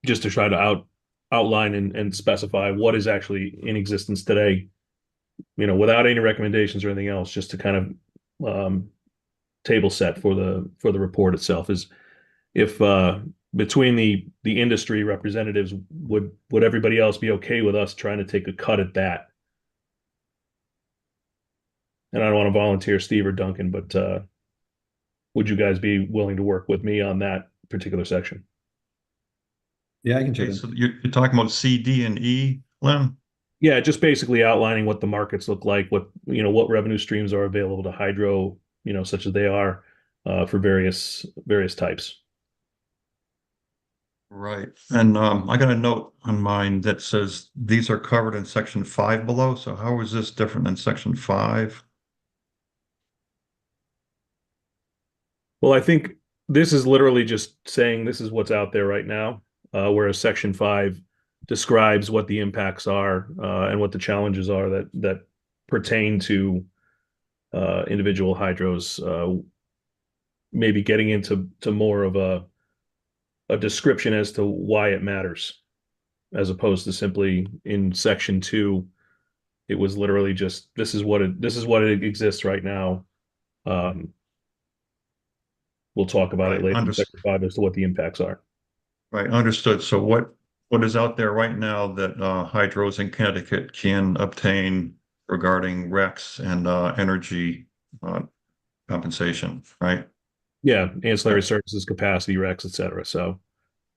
just to try to outline and specify what is actually in existence today, without any recommendations or anything else, just to kind of table set for the report itself. Is if between the industry representatives, would everybody else be okay with us trying to take a cut at that? And I don't want to volunteer Steve or Duncan, but would you guys be willing to work with me on that particular section? Yeah, I can chip Okay, in. so you're talking about C, D, and E, Len? Yeah, just basically outlining what the markets look like, what revenue streams are available to hydro, such as they are for various types. Right. And I got a note on mine that says these are covered in section 5 below. So how is this different than section 5? Well, I think this is literally just saying this is what's out there right now, whereas section 5 describes what the impacts are and what the challenges are that pertain to individual hydros, maybe getting into more of a description as to why it matters, as opposed to simply in section 2, it was literally just this is what it exists right now. We'll talk about it Right. later in section 5 as to what the impacts are. Right. Understood. So what is out there right now that hydros in Connecticut can obtain regarding RECs and energy compensation, right? Yeah, ancillary services, capacity, RECs, et cetera. So,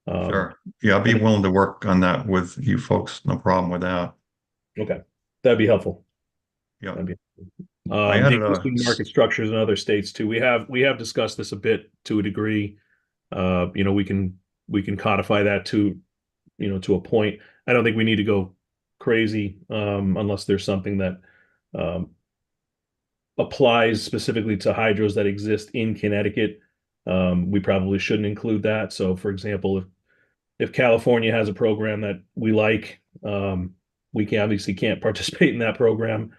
Sure. Yeah, I'll be willing to work on that with you folks. No problem with that. okay, that'd be helpful. Yeah. That'd be I the added existing market structures in other states too. We have discussed this a bit to a degree. We can codify that to a point. I don't think we need to go crazy unless there's something that applies specifically to hydros that exist in Connecticut. We probably shouldn't include that. So, for example, if California has a program that we like, we obviously can't participate in that program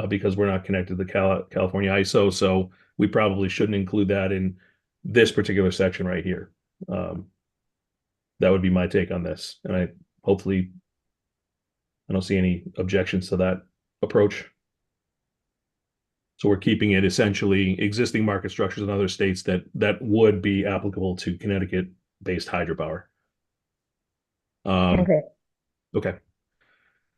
because we're not connected to the California ISO. So we probably shouldn't include that in this particular section right here. That would be my take on this. And I don't see any objections to that approach. So we're keeping it essentially existing market structures in other states that would be applicable to Connecticut-based hydropower. Okay. Okay.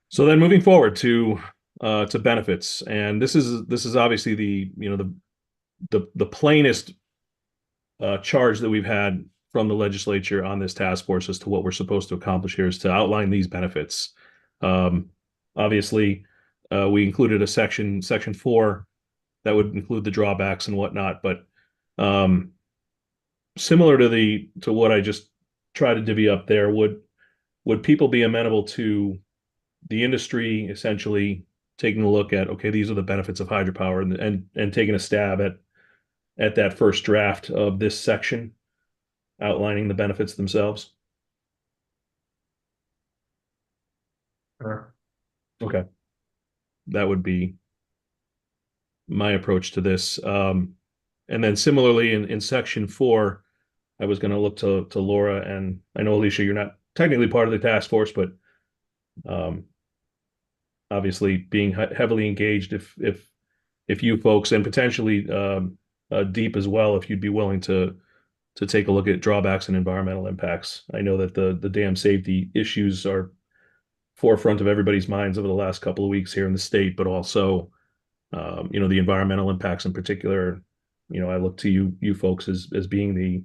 So then moving forward to benefits, and this is obviously the plainest charge that we've had from the legislature on this task force as to what we're supposed to accomplish here is to outline these benefits. Obviously, we included a section 4 that would include the drawbacks and whatnot, but similar to what I just tried to divvy up there, would people be amenable to the industry essentially taking a look at, okay, these are the benefits of hydropower and taking a stab at that first draft of this section, outlining the benefits themselves? Sure. Okay. That would be my approach to this. And then similarly in section 4, I was going to look to Laura, and I know, Alicia, you're not technically part of the task force, but um, obviously being heavily engaged, if you folks, and potentially Deep as well, if you'd be willing to take a look at drawbacks and environmental impacts. I know that the dam safety issues are forefront of everybody's minds over the last couple of weeks here in the state, but also the environmental impacts in particular. I look to you folks as being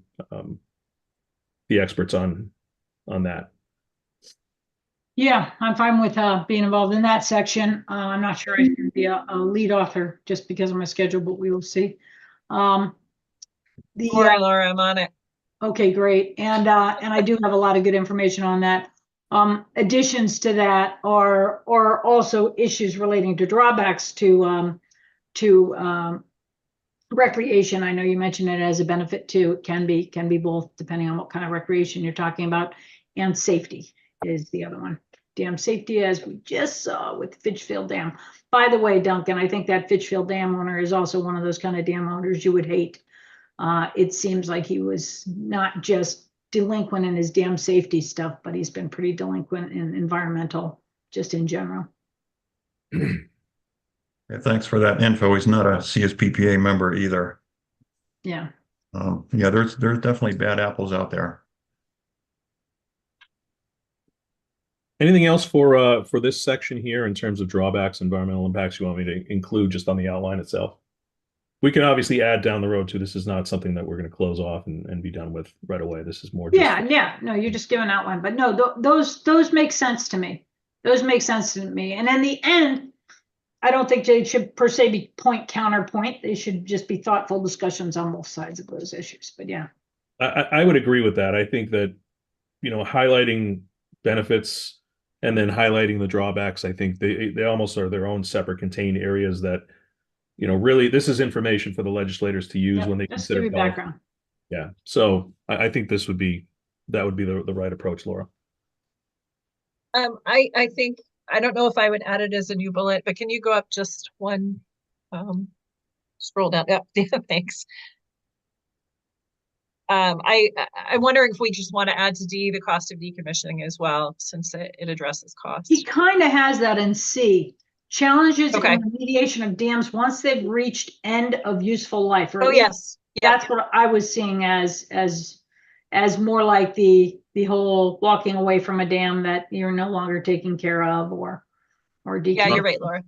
the experts on that. Yeah, I'm fine with being involved in that section. I'm not sure I should be a lead author just because of my schedule, but we will see. Laura, I'm on it. Okay, great. And I do have a lot of good information on that. Additions to that are also issues relating to drawbacks to recreation. I know you mentioned it as a benefit too. It can be both depending on what kind of recreation you're talking about, and safety is the other one. Dam safety, as we just saw with Fitchfield Dam. By the way, Duncan, I think that Fitchfield Dam owner is also one of those kind of dam owners you would hate. It seems like he was not just delinquent in his dam safety stuff, but he's been pretty delinquent in environmental, just in general. Yeah, thanks for that info. He's not a CSPPA member either. Yeah. Yeah, there's definitely bad apples out there. Anything else for this section here in terms of drawbacks, environmental impacts you want me to include just on the outline itself? We can obviously add down the road too. This is not something that we're going to close off and be done with right away. This is more. Yeah. No, you're just giving an outline, but no, those make sense to me. Those make sense to me. And in the end, I don't think they should per se be point counterpoint. They should just be thoughtful discussions on both sides of those issues. But yeah, I would agree with that. I think that highlighting benefits and then highlighting the drawbacks, I think they almost are their own separate contained areas that really this is information for the legislators to use when they just consider give you background. Yeah, so I think that would be the right approach, Laura. I think, I don't know if I would add it as a new bullet, but can you go up just one, scroll down? Yep, yeah, thanks. I'm wondering if we just want to add to D the cost of decommissioning as well, since it addresses costs. He kind of has that in C. Challenges Okay. in remediation of dams once they've reached end of useful life. Oh, yes. That's what I was seeing as more like the whole walking away from a dam that you're no longer taking care of or decommissioning. Yeah, you're right, Laura.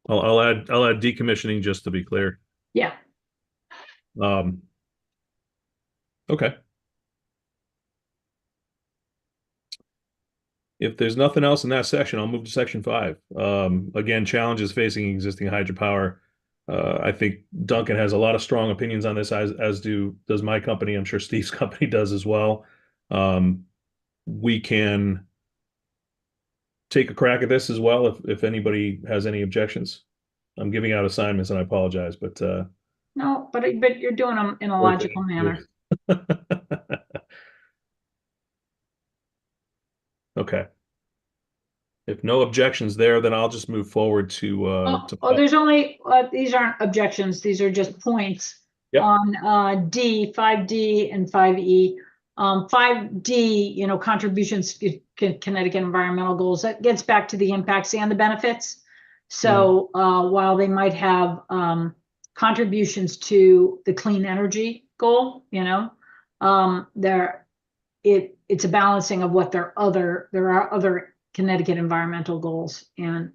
I'll add decommissioning just to be clear. Yeah. Okay. If there's nothing else in that section, I'll move to section 5. Again, challenges facing existing hydropower. I think Duncan has a lot of strong opinions on this, as does my company. I'm sure Steve's company does as well. We can take a crack at this as well if anybody has any objections. I'm giving out assignments and I apologize, but No, but you're doing them in a logical manner. Okay. If no objections there, then I'll just move forward to there's only these aren't objections, these are just points. Yep. On D, 5D and 5E. 5D, contributions to Connecticut environmental goals, that gets back to the impacts and the benefits. So while they might have contributions to the clean energy goal, it's a balancing of what there are other Connecticut environmental goals and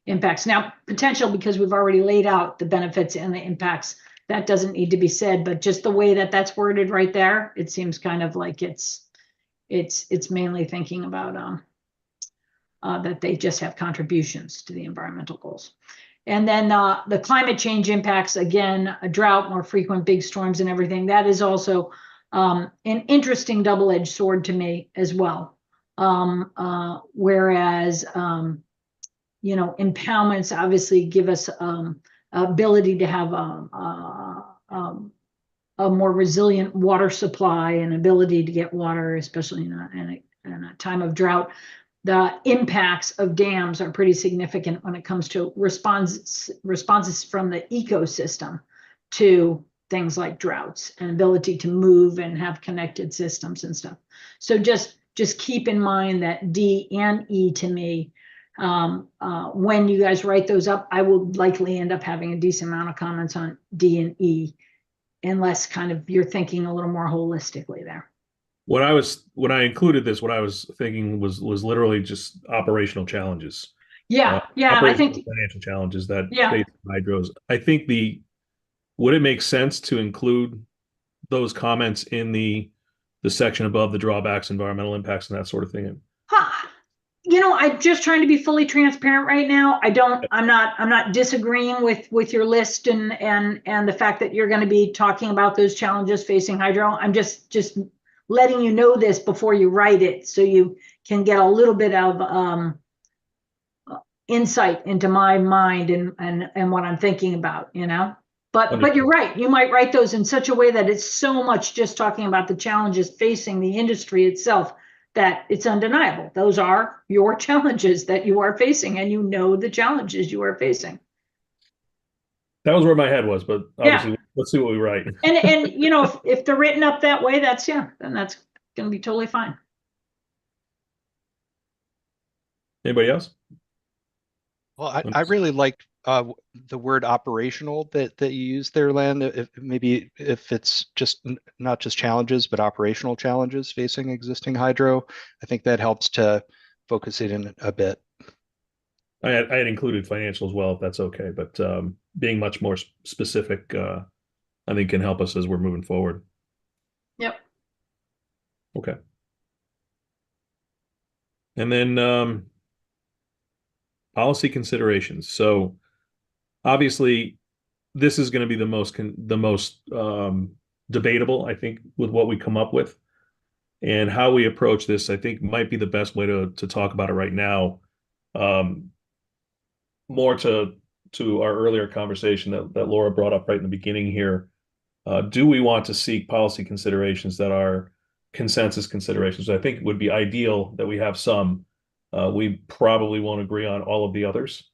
impacts. Now, potential, because we've already laid out the benefits and the impacts, that doesn't need to be said, but just the way that that's worded right there, it seems kind of like it's mainly thinking about that they just have contributions to the environmental goals. And then the climate change impacts, again, a drought, more frequent big storms and everything, that is also an interesting double-edged sword to me as well. Whereas, impoundments obviously give us ability to have a more resilient water supply and ability to get water, especially in a time of drought. The impacts of dams are pretty significant when it comes to responses from the ecosystem to things like droughts and ability to move and have connected systems and stuff. So just keep in mind that D and E to me, when you guys write those up, I will likely end up having a decent amount of comments on D and E, unless kind of you're thinking a little more holistically there. When I included this, what I was thinking was literally just operational challenges. Yeah, yeah, I Operational think, financial challenges that yeah. face hydros. I think would it make sense to include those comments in the section above the drawbacks, environmental impacts, and that sort of thing? You know, I'm just trying to be fully transparent right now. I'm not disagreeing with your list and the fact that you're going to be talking about those challenges facing hydro. I'm just letting you know this before you write it, so you can get a little bit of insight into my mind and what I'm thinking about, you know. But you're right. You might write those in such a way that it's so much just talking about the challenges facing the industry itself that it's undeniable. Those are your challenges that you are facing, and you know the challenges you are facing. That was where my head was, but obviously, Yeah. let's see what we write. And you know, if they're written up that way, then that's going to be totally fine. Anybody else? Well, I really liked the word operational that you used there, Len. Maybe if it's just not just challenges, but operational challenges facing existing hydro, I think that helps to focus it in a bit. I had included financial as well, if that's okay, but being much more specific, I think can help us as we're moving forward. Yep. Okay. And then policy considerations. So obviously, this is going to be the most debatable, I think, with what we come up with, and how we approach this. I think might be the best way to talk about it right now. More to our earlier conversation that Laura brought up right in the beginning here. Do we want to seek policy considerations that are consensus considerations? I think it would be ideal that we have some. We probably won't agree on all of the others.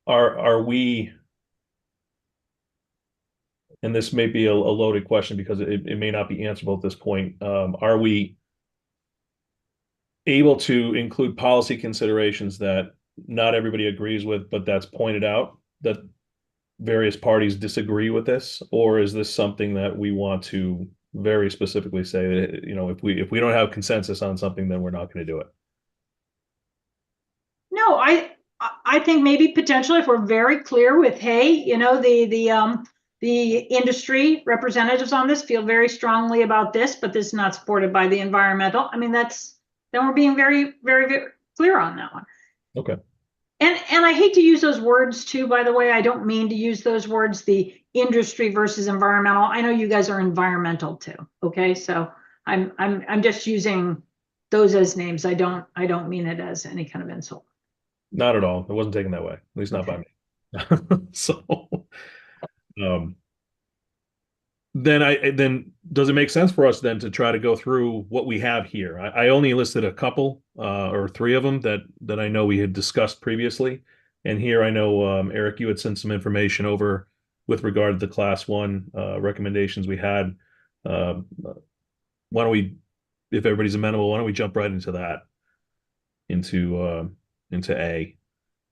Are we, and this may be a loaded question because it may not be answerable at this point, are we able to include policy considerations that not everybody agrees with, but that's pointed out that various parties disagree with this? Or is this something that we want to very specifically say that, you know, if we don't have consensus on something, then we're not going to do it? No, I think maybe potentially if we're very clear with, hey, you know, the industry representatives on this feel very strongly about this, but this is not supported by the environmental. I mean, then we're being very, very, very clear on that one. Okay. And I hate to use those words too, by the way. I don't mean to use those words, the industry versus environmental. I know you guys are environmental too. Okay. So I'm just using those as names. I don't mean it as any kind of insult. Not at all. It wasn't taken that way, at least not by me. So then does it make sense for us then to try to go through what we have here? I only listed a couple or three of them that I know we had discussed previously. And here I know, Eric, you had sent some information over with regard to the class 1 recommendations we had. Why don't we, if everybody's amenable, why don't we jump right into that, into A,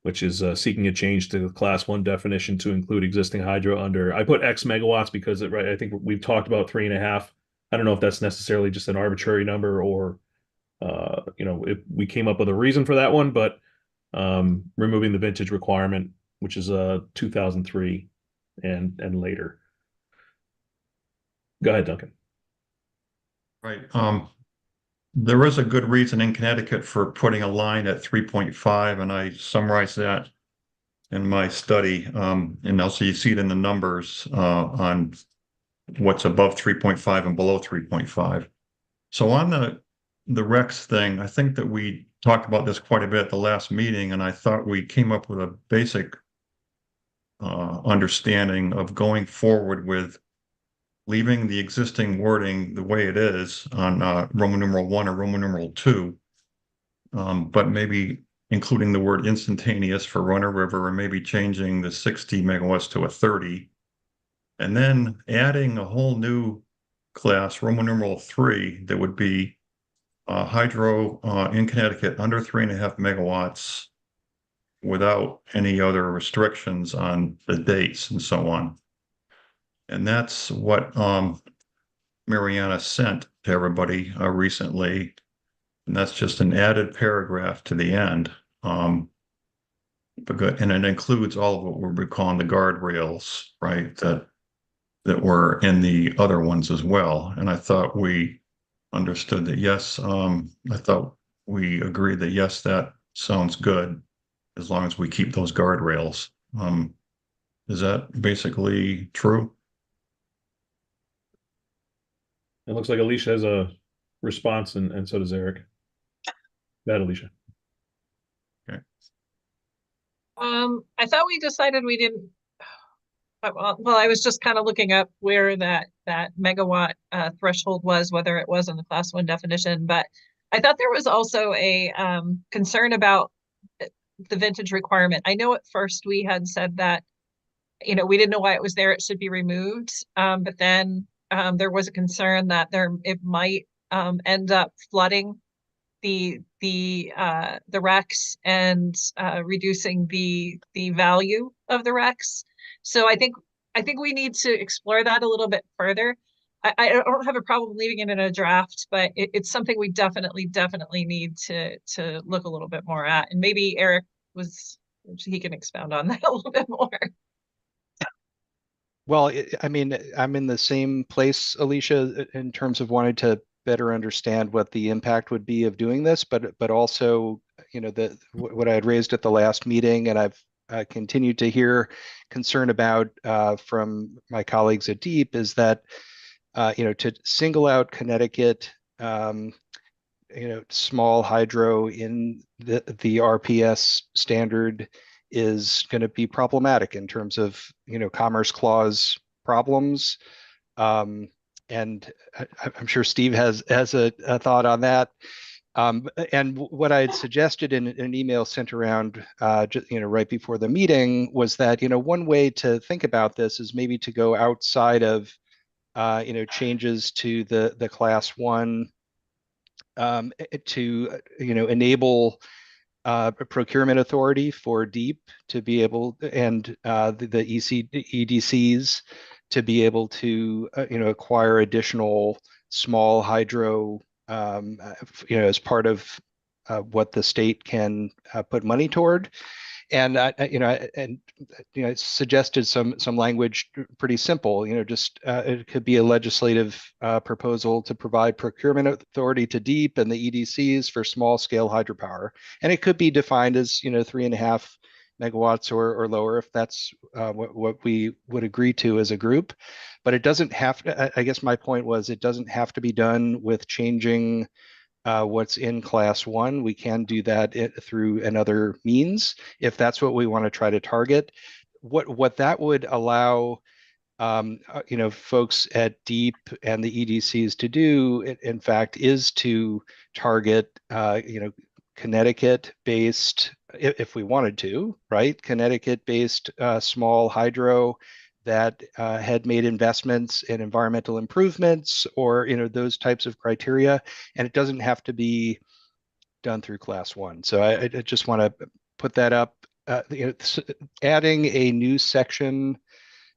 which is seeking a change to the class 1 definition to include existing hydro under, I put X megawatts because right, I think we've talked about 3.5. I don't know if that's necessarily just an arbitrary number or, you know, if we came up with a reason for that one, but removing the vintage requirement, which is 2003 and later. Go ahead, Duncan. Right. There is a good reason in Connecticut for putting a line at 3.5, and I summarized that in my study. And also you see it in the numbers on what's above 3.5 and below 3.5. So on the REX thing, I think that we talked about this quite a bit at the last meeting, and I thought we came up with a basic understanding of going forward with leaving the existing wording the way it is on Roman numeral 1 or Roman numeral 2, but maybe including the word instantaneous for run or river, and maybe changing the 60 megawatts to a 30, and then adding a whole new class, Roman numeral 3, that would be hydro in Connecticut under 3.5 megawatts without any other restrictions on the dates and so on. And that's what Mariana sent to everybody recently. And that's just an added paragraph to the end. And it includes all of what we're calling the guardrails, right? That were in the other ones as well. And I thought we understood that, yes, I thought we agreed that, yes, that sounds good as long as we keep those guardrails. Is that basically true? It looks like Alicia has a response, and so does Eric. Go ahead, Alicia. I thought we decided we didn't. Well, I was just kind of looking up where that megawatt threshold was, whether it was in the class 1 definition, but I thought there was also a concern about the vintage requirement. I know at first we had said that, we didn't know why it was there, it should be removed, but then there was a concern that it might end up flooding the RECs and reducing the value of the RECs. So I think we need to explore that a little bit further. I don't have a problem leaving it in a draft, but it's something we definitely need to look a little bit more at. And maybe Eric he can expound on that a little bit more. Well, I mean, I'm in the same place, Alicia, in terms of wanting to better understand what the impact would be of doing this, but also, what I had raised at the last meeting, and I've continued to hear concern about from my colleagues at DEEP, is that to single out Connecticut, small hydro in the RPS standard is going to be problematic in terms of Commerce Clause problems. And I'm sure Steve has a thought on that. And what I had suggested in an email sent around, right before the meeting, was that one way to think about this is maybe to go outside of changes to the class 1 to enable a procurement authority for DEEP to be able, and the EDCs to be able to acquire additional small hydro as part of what the state can put money toward. And I suggested some language pretty simple. Just it could be a legislative proposal to provide procurement authority to DEEP and the EDCs for small scale hydropower, and it could be defined as 3.5 megawatts or lower if that's what we would agree to as a group. But it doesn't have to. I guess my point was it doesn't have to be done with changing what's in class 1. We can do that through another means if that's what we want to try to target. What that would allow folks at DEEP and the EDCs to do, in fact, is to target Connecticut-based, if we wanted to, right? Connecticut-based small hydro that had made investments in environmental improvements or those types of criteria, and it doesn't have to be done through class 1. So I just want to put that up. Adding a new section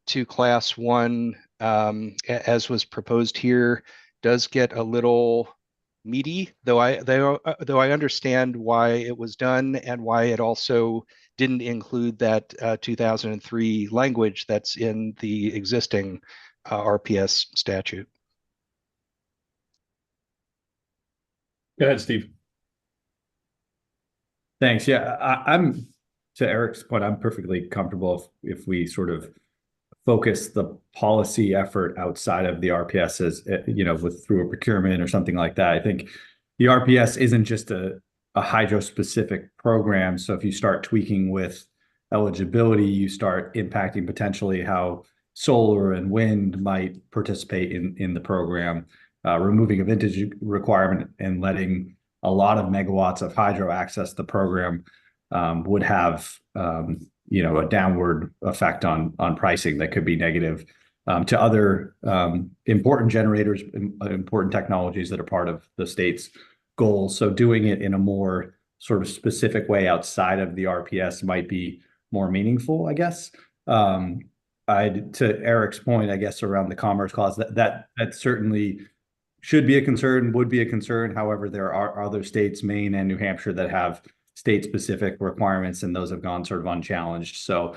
to class 1, as was proposed here, does get a little meaty, though I understand why it was done and why it also didn't include that 2003 language that's in the existing RPS statute. Go ahead, Steve. Thanks. Yeah, I'm to Eric's point, I'm perfectly comfortable if we sort of focus the policy effort outside of the RPS as, through a procurement or something like that. I think the RPS isn't just a hydro specific program. So if you start tweaking with eligibility, you start impacting potentially how solar and wind might participate in the program. Removing a vintage requirement and letting a lot of megawatts of hydro access the program would have a downward effect on pricing that could be negative. to other important generators, important technologies that are part of the state's goals. So doing it in a more sort of specific way outside of the RPS might be more meaningful, I guess. To Eric's point, I guess, around the Commerce Clause, that certainly should be a concern, would be a concern. However, there are other states, Maine and New Hampshire, that have state-specific requirements, and those have gone sort of unchallenged. So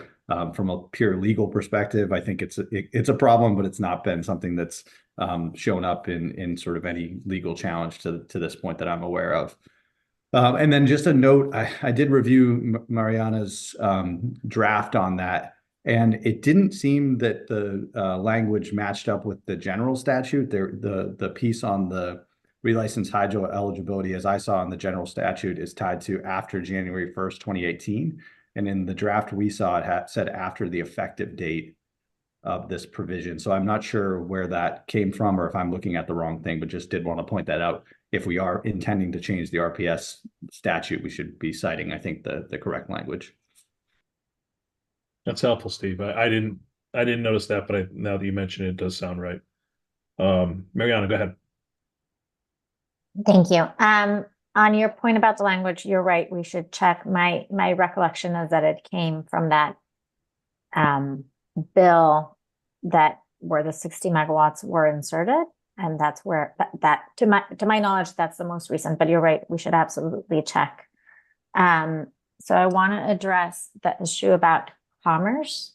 from a pure legal perspective, I think it's a problem, but it's not been something that's shown up in sort of any legal challenge to this point that I'm aware of. And then just a note, I did review Mariana's draft on that, and it didn't seem that the language matched up with the general statute. The piece on the relicensed hydro eligibility, as I saw in the general statute, is tied to after January 1st, 2018. And in the draft we saw, it said after the effective date of this provision. So I'm not sure where that came from or if I'm looking at the wrong thing, but just did want to point that out. If we are intending to change the RPS statute, we should be citing, I think, the correct language. That's helpful, Steve. I didn't notice that, but now that you mention it, it does sound right. Mariana, go ahead. Thank you. On your point about the language, you're right. We should check. My recollection is that it came from that bill that where the 60 megawatts were inserted, and that's where that to my knowledge, that's the most recent. But you're right. We should absolutely check. So I want to address the issue about commerce.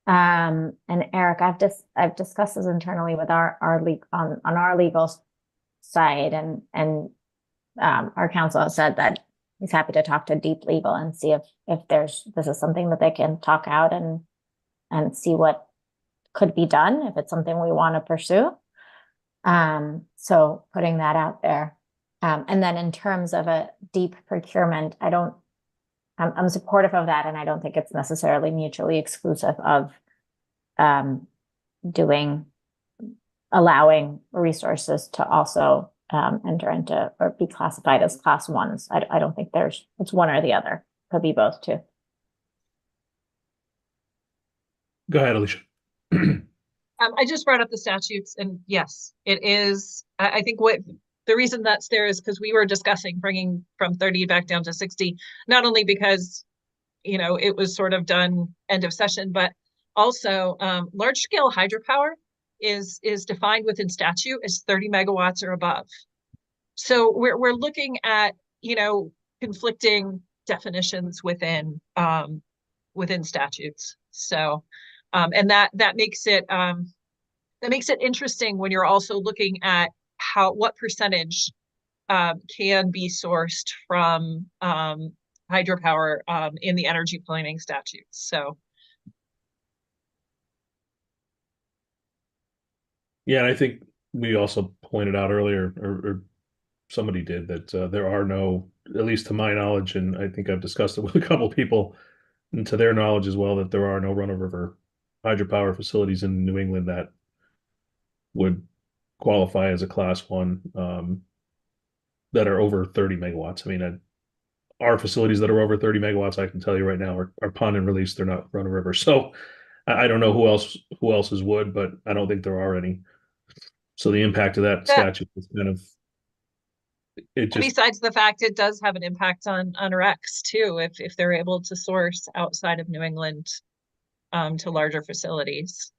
And Eric, I've discussed this internally with our on our legal side, and our counsel has said that he's happy to talk to Deep Legal and see if this is something that they can talk out and see what could be done if it's something we want to pursue. So putting that out there. And then in terms of a deep procurement, I'm supportive of that, and I don't think it's necessarily mutually exclusive of allowing resources to also enter into or be classified as class ones. I don't think it's one or the other. Could be both too. Go ahead, Alicia. I just brought up the statutes, and yes, it is. I think what the reason that's there is because we were discussing bringing from 30 back down to 60, not only because, it was sort of done end of session, but also large scale hydropower is defined within statute as 30 megawatts or above. So we're looking at, conflicting definitions within statutes. So and that makes it interesting when you're also looking at what percentage can be sourced from hydropower in the energy planning statutes. So yeah, and I think we also pointed out earlier, or somebody did, that there are no, at least to my knowledge, and I think I've discussed it with a couple of people, and to their knowledge as well, that there are no run-of-river hydropower facilities in New England that would qualify as a class one that are over 30 megawatts. I mean, our facilities that are over 30 megawatts, I can tell you right now, are pond and release. They're not run-of-river. So I don't know who else's would, but I don't think there are any. So the impact of that statute is kind of besides the fact it does have an impact on RECs too, if they're able to source outside of New England to larger facilities.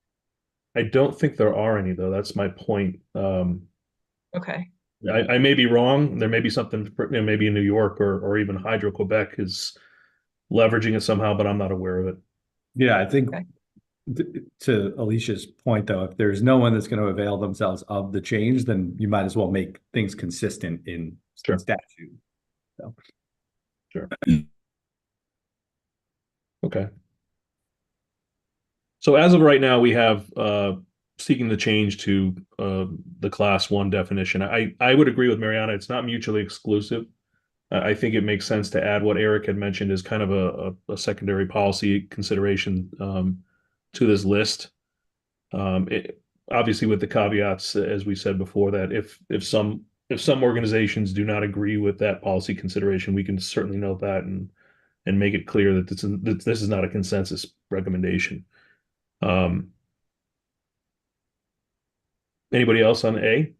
I don't think there are any, though. That's my point. Okay. I may be wrong. There may be something, maybe in New York or even Hydro Quebec is leveraging it somehow, but I'm not aware of it. Yeah, I think to Alicia's point, though, if there's no one that's going to avail themselves of the change, then you might as well make things consistent in statute. So. Sure. Okay. So as of right now, we have seeking the change to the class one definition. I would agree with Mariana. It's not mutually exclusive. I think it makes sense to add what Eric had mentioned as kind of a secondary policy consideration to this list. Obviously with the caveats, as we said before, that if some organizations do not agree with that policy consideration, we can certainly note that and make it clear that this is not a consensus recommendation. Anybody else on A?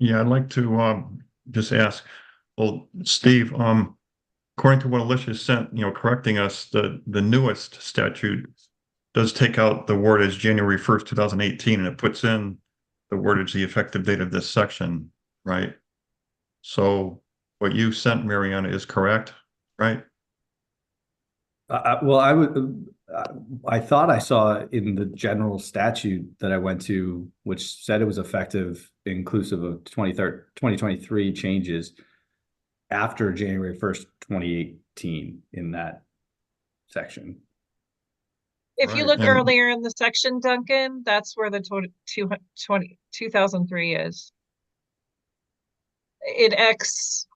Yeah, I'd like to just ask, well, Steve, according to what Alicia sent, correcting us, the newest statute does take out the word as January 1st, 2018, and it puts in the wordage the effective date of this section, right? So what you sent, Mariana, is correct, right? Well, I thought I saw in the general statute that I went to, which said it was effective inclusive of 2023 changes after January 1st, 2018 in that section. If you Right, look and earlier in the section, Duncan, that's where the 2003 is. In X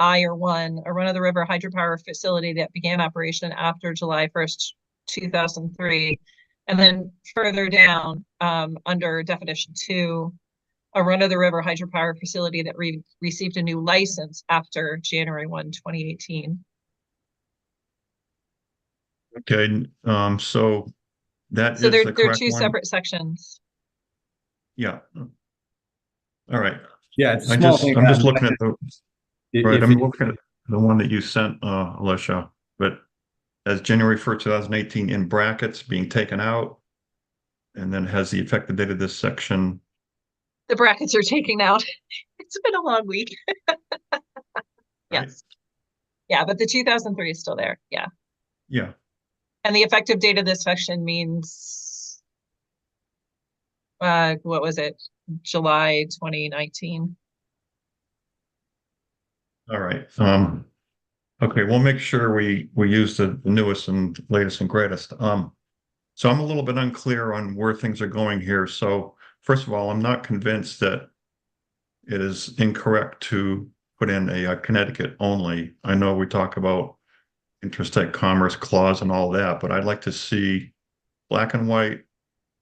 I or 1, a run-of-the-river hydropower facility that began operation after July 1st, 2003. And then further down, under definition 2, a run-of-the-river hydropower facility that received a new license after January 1, 2018. okay, so that So is the they're correct two one? separate sections. Yeah. All right. Yeah, it's a I'm small thing. just looking at the, right, If I'm it, looking at the one that you sent, Alicia, but as January 1st, 2018 in brackets being taken out, and then has the effective date of this section. The brackets are taken out. It's been a long week. Right? Yes. Yeah, but the 2003 is still there. Yeah. Yeah. And the effective date of this section means, what was it? July 2019. All right. Okay, we'll make sure we use the newest and latest and greatest. So I'm a little bit unclear on where things are going here. So first of all, I'm not convinced that it is incorrect to put in a Connecticut only. I know we talk about interstate commerce clause and all that, but I'd like to see black and white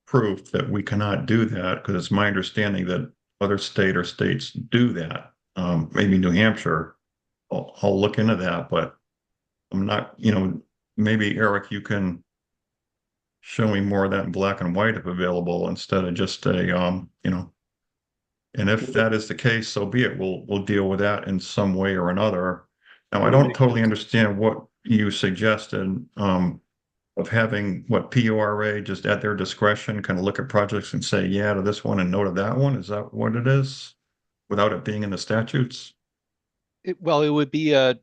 proof that we cannot do that, because it's my understanding that other state or states do that. Maybe New Hampshire. I'll look into that, but I'm not, maybe Eric, you can show me more of that in black and white if available, instead of just and if that is the case, so be it. We'll deal with that in some way or another. Now, I don't totally understand what you suggested, of having what PURA just at their discretion kind of look at projects and say, yeah, to this one and no to that one. Is that what it is? Without it being in the statutes? Well, it would be a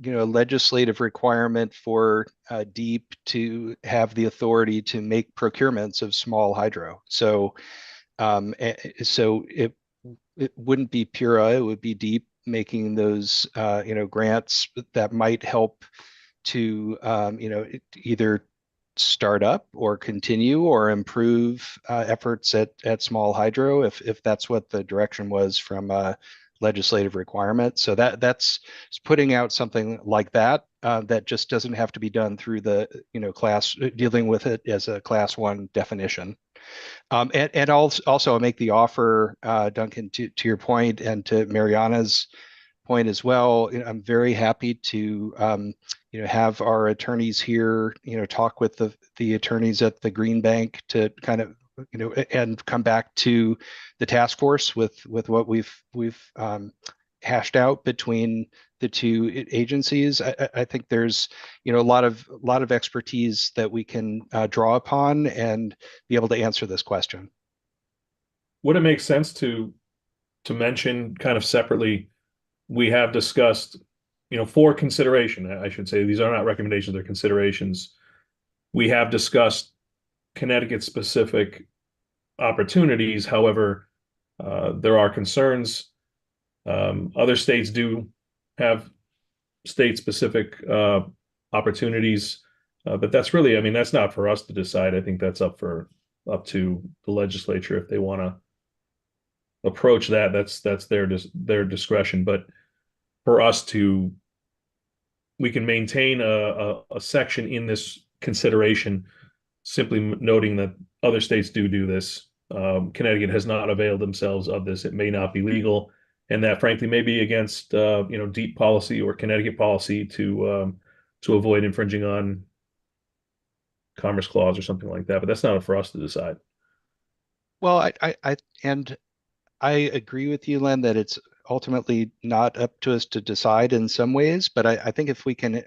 legislative requirement for DEEP to have the authority to make procurements of small hydro. So so it wouldn't be Pura, it would be DEEP making those grants that might help to either start up or continue or improve efforts at small hydro, if that's what the direction was from a legislative requirement. So that's putting out something like that, that just doesn't have to be done through the class, dealing with it as a class 1 definition. And also I'll make the offer, Duncan, to your point and to Mariana's point as well. I'm very happy to have our attorneys here, talk with the attorneys at the Green Bank to kind of and come back to the task force with what we've hashed out between the two agencies. I think there's a lot of expertise that we can draw upon and be able to answer this question. Would it make sense to mention kind of separately, we have discussed, for consideration, I should say, these are not recommendations, they're considerations. We have discussed Connecticut specific opportunities. However, there are concerns. Other states do have state specific opportunities, but that's really, that's not for us to decide. I think that's up to the legislature if they want to approach that. That's their discretion. But for us we can maintain a section in this consideration, simply noting that other states do this. Connecticut has not availed themselves of this. It may not be legal, and that frankly may be against DEEP policy or Connecticut policy to avoid infringing on Commerce Clause or something like that, but that's not for us to decide. Well, and I agree with you, Len, that it's ultimately not up to us to decide in some ways, but I think if we can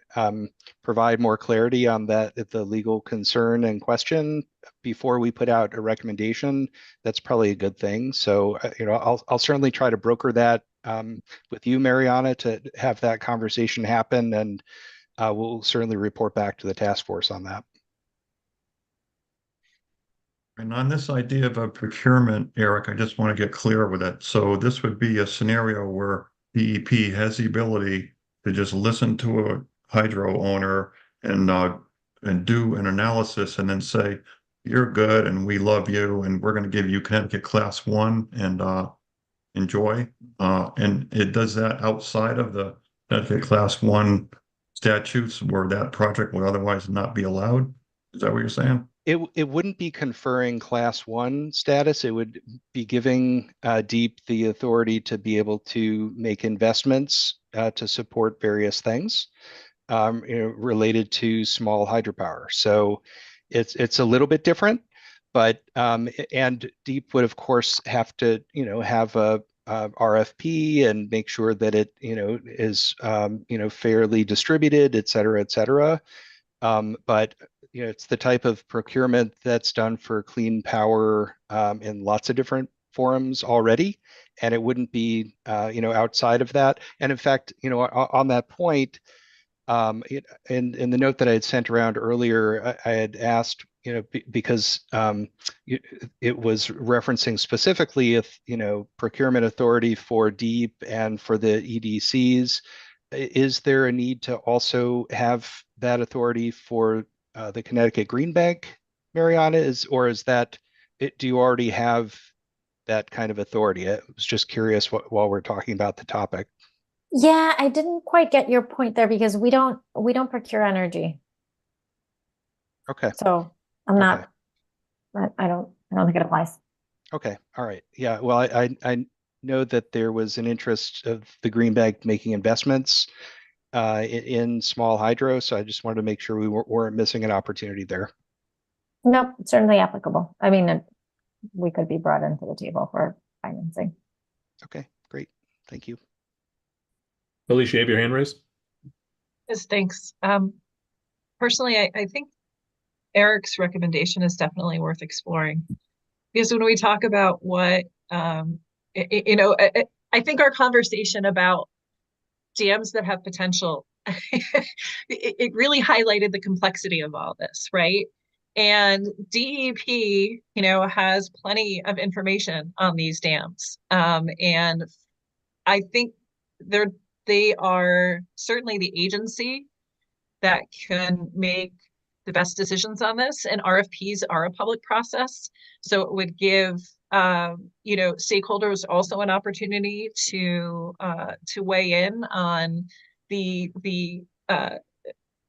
provide more clarity on that, the legal concern and question before we put out a recommendation, that's probably a good thing. So, I'll certainly try to broker that with you, Mariana, to have that conversation happen, and we'll certainly report back to the task force on that. And on this idea of a procurement, Eric, I just want to get clear with it. So this would be a scenario where DEP has the ability to just listen to a hydro owner and do an analysis and then say, you're good and we love you and we're going to give you Connecticut Class 1 and enjoy. And it does that outside of the Connecticut Class 1 statutes where that project would otherwise not be allowed. Is that what you're saying? It wouldn't be conferring Class 1 status. It would be giving DEEP the authority to be able to make investments to support various things related to small hydropower. So it's a little bit different, but and DEEP would of course have to have a RFP and make sure that it is fairly distributed, et cetera, et cetera. But it's the type of procurement that's done for clean power in lots of different forums already, and it wouldn't be outside of that. And in fact, on that point, in the note that I had sent around earlier, I had asked, because it was referencing specifically if procurement authority for DEEP and for the EDCs. Is there a need to also have that authority for the Connecticut Green Bank, Mariana? Do you already have that kind of authority? I was just curious while we're talking about the topic. Yeah, I didn't quite get your point there because we don't procure energy. Okay. So I'm not, I don't think it applies. Okay. All right. Yeah. Well, I know that there was an interest of the Green Bank making investments in small hydro. So I just wanted to make sure we weren't missing an opportunity there. Nope, it's certainly applicable. I mean, we could be brought into the table for financing. Okay, great. Thank you. Alicia, you have your hand raised? Yes, thanks. Personally, I think Eric's recommendation is definitely worth exploring, because when we talk about what, I think our conversation about dams that have potential, it really highlighted the complexity of all this, right? And DEP, has plenty of information on these dams. And I think they are certainly the agency that can make the best decisions on this, and RFPs are a public process. So it would give stakeholders also an opportunity to weigh in on the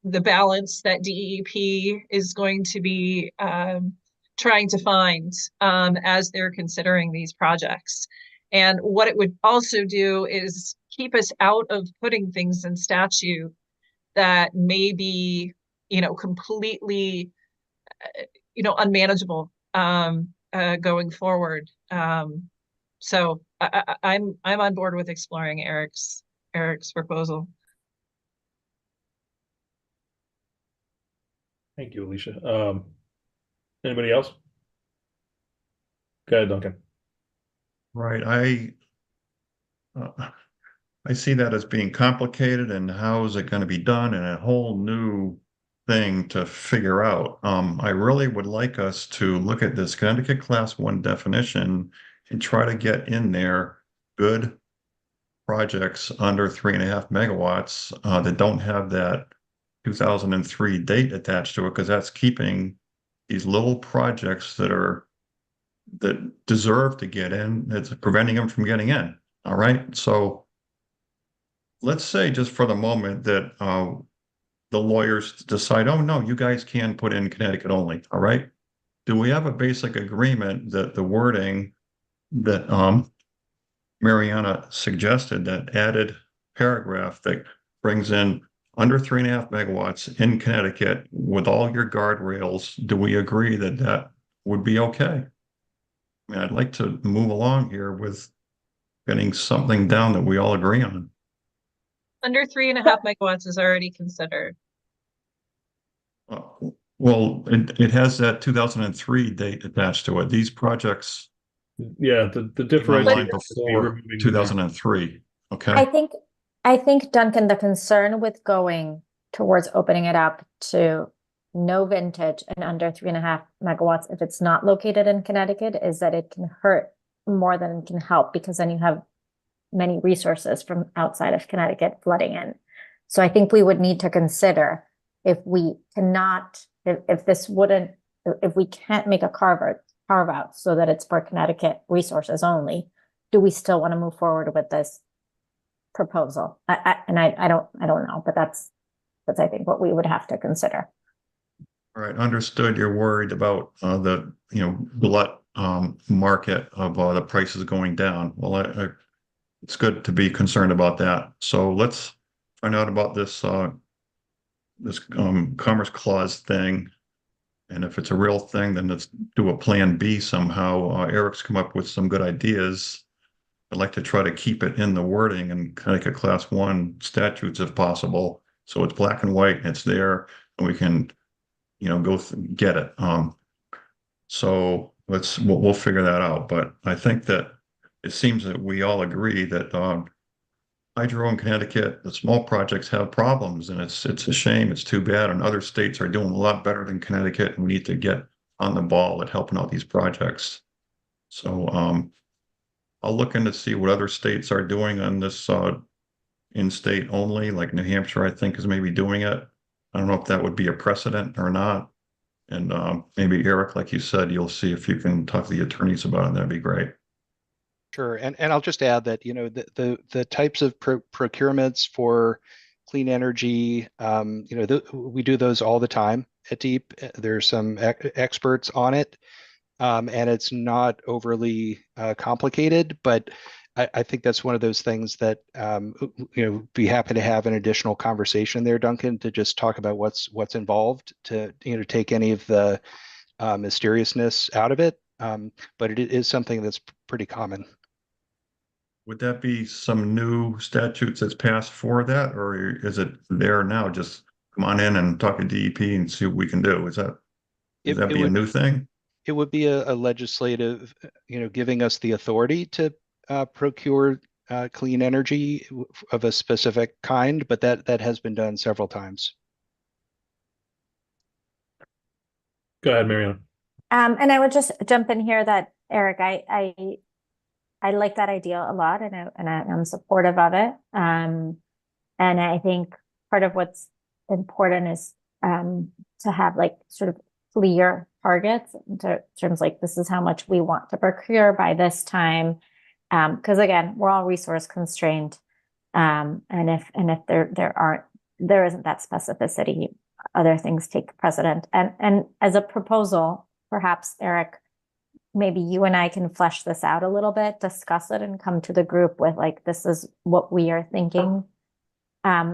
balance that DEP is going to be trying to find as they're considering these projects. And what it would also do is keep us out of putting things in statute that may be, completely, unmanageable going forward. So I'm on board with exploring Eric's proposal. Thank you, Alicia. Anybody else? Go ahead, Duncan. Right. I see that as being complicated, and how is it going to be done, and a whole new thing to figure out. I really would like us to look at this Connecticut Class 1 definition and try to get in there good projects under 3.5 megawatts that don't have that 2003 date attached to it, because that's keeping these little projects that deserve to get in. It's preventing them from getting in. All right. So let's say, just for the moment, that the lawyers decide, oh no, you guys can put in Connecticut only. All right. Do we have a basic agreement that the wording that Mariana suggested, that added paragraph that brings in under 3.5 megawatts in Connecticut with all your guardrails, do we agree that that would be okay? I mean, I'd like to move along here with getting something down that we all agree on. Under 3.5 megawatts is already considered. Uh, Well, it has that 2003 date attached to it. These projects Yeah, the came differential online would be before removing the- 2003. I Okay. think, Duncan, the concern with going towards opening it up to no vintage and under 3.5 megawatts, if it's not located in Connecticut, is that it can hurt more than it can help, because then you have many resources from outside of Connecticut flooding in. So I think we would need to consider if we cannot, if this wouldn't, if we can't make a carve out so that it's for Connecticut resources only, do we still want to move forward with this proposal? I don't know, but that's I think what we would have to consider. All right, understood. You're worried about the glut market of the prices going down. Well, it's good to be concerned about that. So let's find out about this Commerce Clause thing. And if it's a real thing, then let's do a plan B somehow. Eric's come up with some good ideas. I'd like to try to keep it in the wording and Connecticut Class 1 statutes if possible. So it's black and white and it's there and we can, go get it. So we'll figure that out. But I think that it seems that we all agree that hydro in Connecticut, the small projects have problems, and it's a shame. It's too bad. And other states are doing a lot better than Connecticut, and we need to get on the ball at helping out these projects. So I'll look in to see what other states are doing on this in-state only, like New Hampshire, I think, is maybe doing it. I don't know if that would be a precedent or not. And maybe Eric, like you said, you'll see if you can talk to the attorneys about it. That'd be great. Sure, and I'll just add that the types of procurements for clean energy, we do those all the time at DEEP. There's some experts on it, and it's not overly complicated, but I think that's one of those things that be happy to have an additional conversation there, Duncan, to just talk about what's involved, to take any of the mysteriousness out of it. But it is something that's pretty common. Would that be some new statutes that's passed for that, or is it there now? Just come on in and talk to DEP and see what we can do. Would that be a new thing? It would be a legislative, giving us the authority to procure clean energy of a specific kind, but that has been done several times. Go ahead, Mariana. And I would just jump in here that, Eric, I like that idea a lot, and I'm supportive of it. And I think part of what's important is to have like sort of clear targets in terms like this is how much we want to procure by this time. Because again, we're all resource constrained. And if there isn't that specificity, other things take precedent. And as a proposal, perhaps, Eric, maybe you and I can flesh this out a little bit, discuss it, and come to the group with like, this is what we are thinking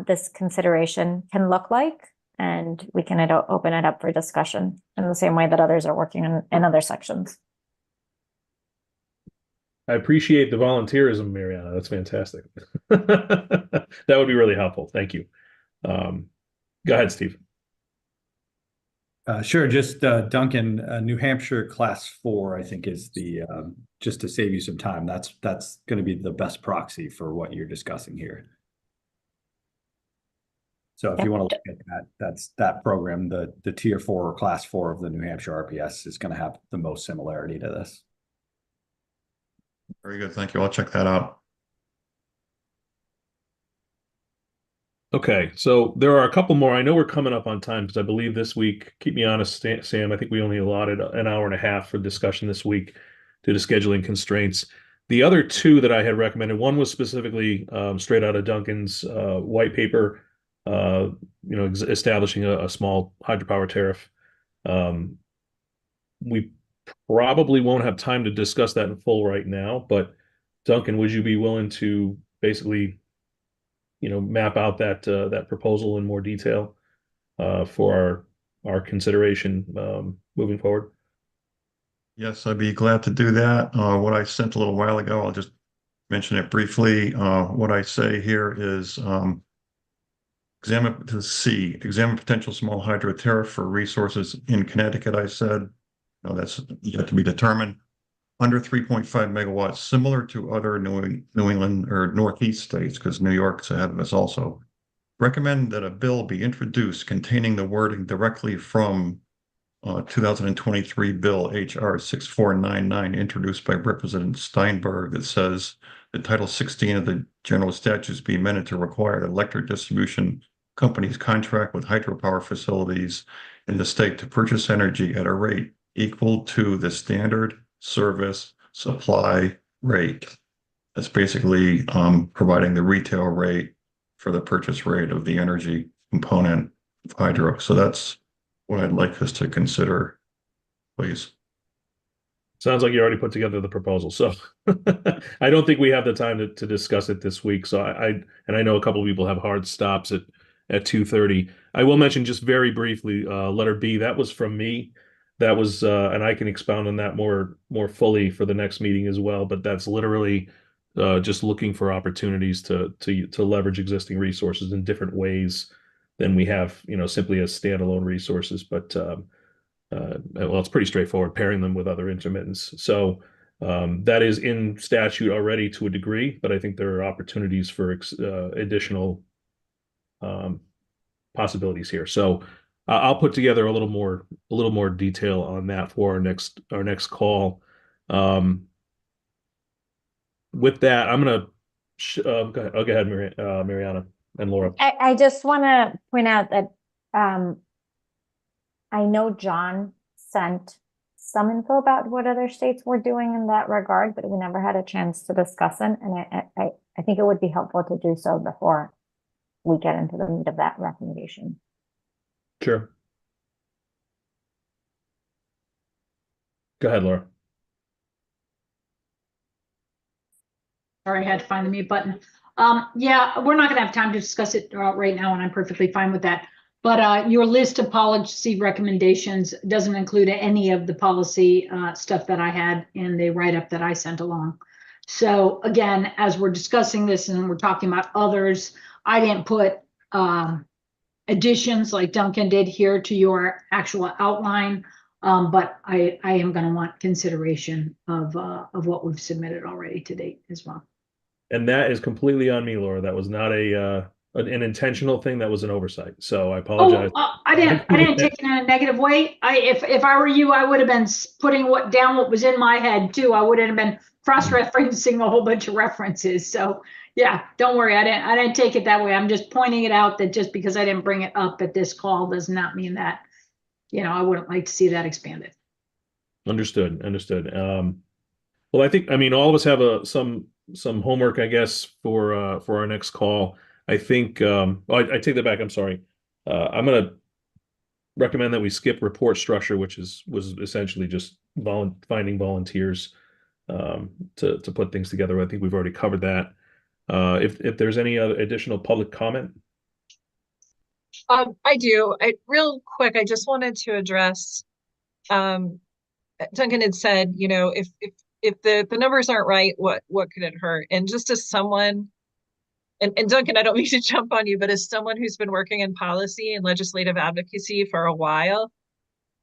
this consideration can look like, and we can open it up for discussion in the same way that others are working in other sections. I appreciate the volunteerism, Mariana. That's fantastic. That would be really helpful. Thank you. Go ahead, Steve. Sure. Just Duncan, New Hampshire Class 4, I think, is the just to save you some time. That's going to be the best proxy for what you're discussing here. So if you want to look at that, that's that program. The Tier 4 or Class 4 of the New Hampshire RPS is going to have the most similarity to this. Very good. Thank you. I'll check that out. Okay, so there are a couple more. I know we're coming up on time because I believe this week, keep me honest, Sam, I think we only allotted an hour and a half for discussion this week due to scheduling constraints. The other two that I had recommended, one was specifically straight out of Duncan's white paper, establishing a small hydropower tariff. We probably won't have time to discuss that in full right now, but Duncan, would you be willing to basically map out that proposal in more detail for our consideration moving forward. Yes, I'd be glad to do that. What I sent a little while ago, I'll just mention it briefly. What I say here is examine potential small hydro tariff for resources in Connecticut, I said. No, that's yet to be determined. Under 3.5 megawatts, similar to other New England or Northeast states, because New York's ahead of us also. Recommend that a bill be introduced containing the wording directly from 2023 Bill HR 6499, introduced by Representative Steinberg, that says that Title 16 of the General Statutes be amended to require that electric distribution companies contract with hydropower facilities in the state to purchase energy at a rate equal to the standard service supply rate. That's basically providing the retail rate for the purchase rate of the energy component of hydro. So that's what I'd like us to consider, please. Sounds like you already put together the proposal. So I don't think we have the time to discuss it this week. So and I know a couple of people have hard stops at 2:30. I will mention just very briefly, letter B, that was from me. That was, and I can expound on that more fully for the next meeting as well. But that's literally just looking for opportunities to leverage existing resources in different ways than we have, simply as standalone resources. But well, it's pretty straightforward, pairing them with other intermittents. So that is in statute already to a degree, but I think there are opportunities for additional possibilities here. So I'll put together a little more detail on that for our next call. With that, I'm gonna go ahead, Mariana and Laura. I just want to point out that I know John sent some info about what other states were doing in that regard, but we never had a chance to discuss it. And I think it would be helpful to do so before we get into the meat of that recommendation. Sure. Go ahead, Laura. Sorry, I had to find the mute button. Yeah, we're not going to have time to discuss it right now, and I'm perfectly fine with that. But your list of policy recommendations doesn't include any of the policy stuff that I had in the write-up that I sent along. So again, as we're discussing this and we're talking about others, I didn't put additions like Duncan did here to your actual outline, but I am going to want consideration of what we've submitted already to date as well. And that is completely on me, Laura. That was not an intentional thing. That was an oversight. So I apologize. Oh, I didn't take it in a negative way. If I were you, I would have been putting down what was in my head too. I wouldn't have been cross-referencing a whole bunch of references. So yeah, don't worry. I didn't take it that way. I'm just pointing it out that just because I didn't bring it up at this call does not mean that, I wouldn't like to see that expanded. Understood. Well, I mean, all of us have some homework, I guess, for our next call. I think I take that back. I'm sorry. I'm going to recommend that we skip report structure, which was essentially just finding volunteers to put things together. I think we've already covered that. If there's any other additional public comment. I do. Real quick, I just wanted to address, Duncan had said, if the numbers aren't right, what could it hurt? And just as someone, and Duncan, I don't mean to jump on you, but as someone who's been working in policy and legislative advocacy for a while,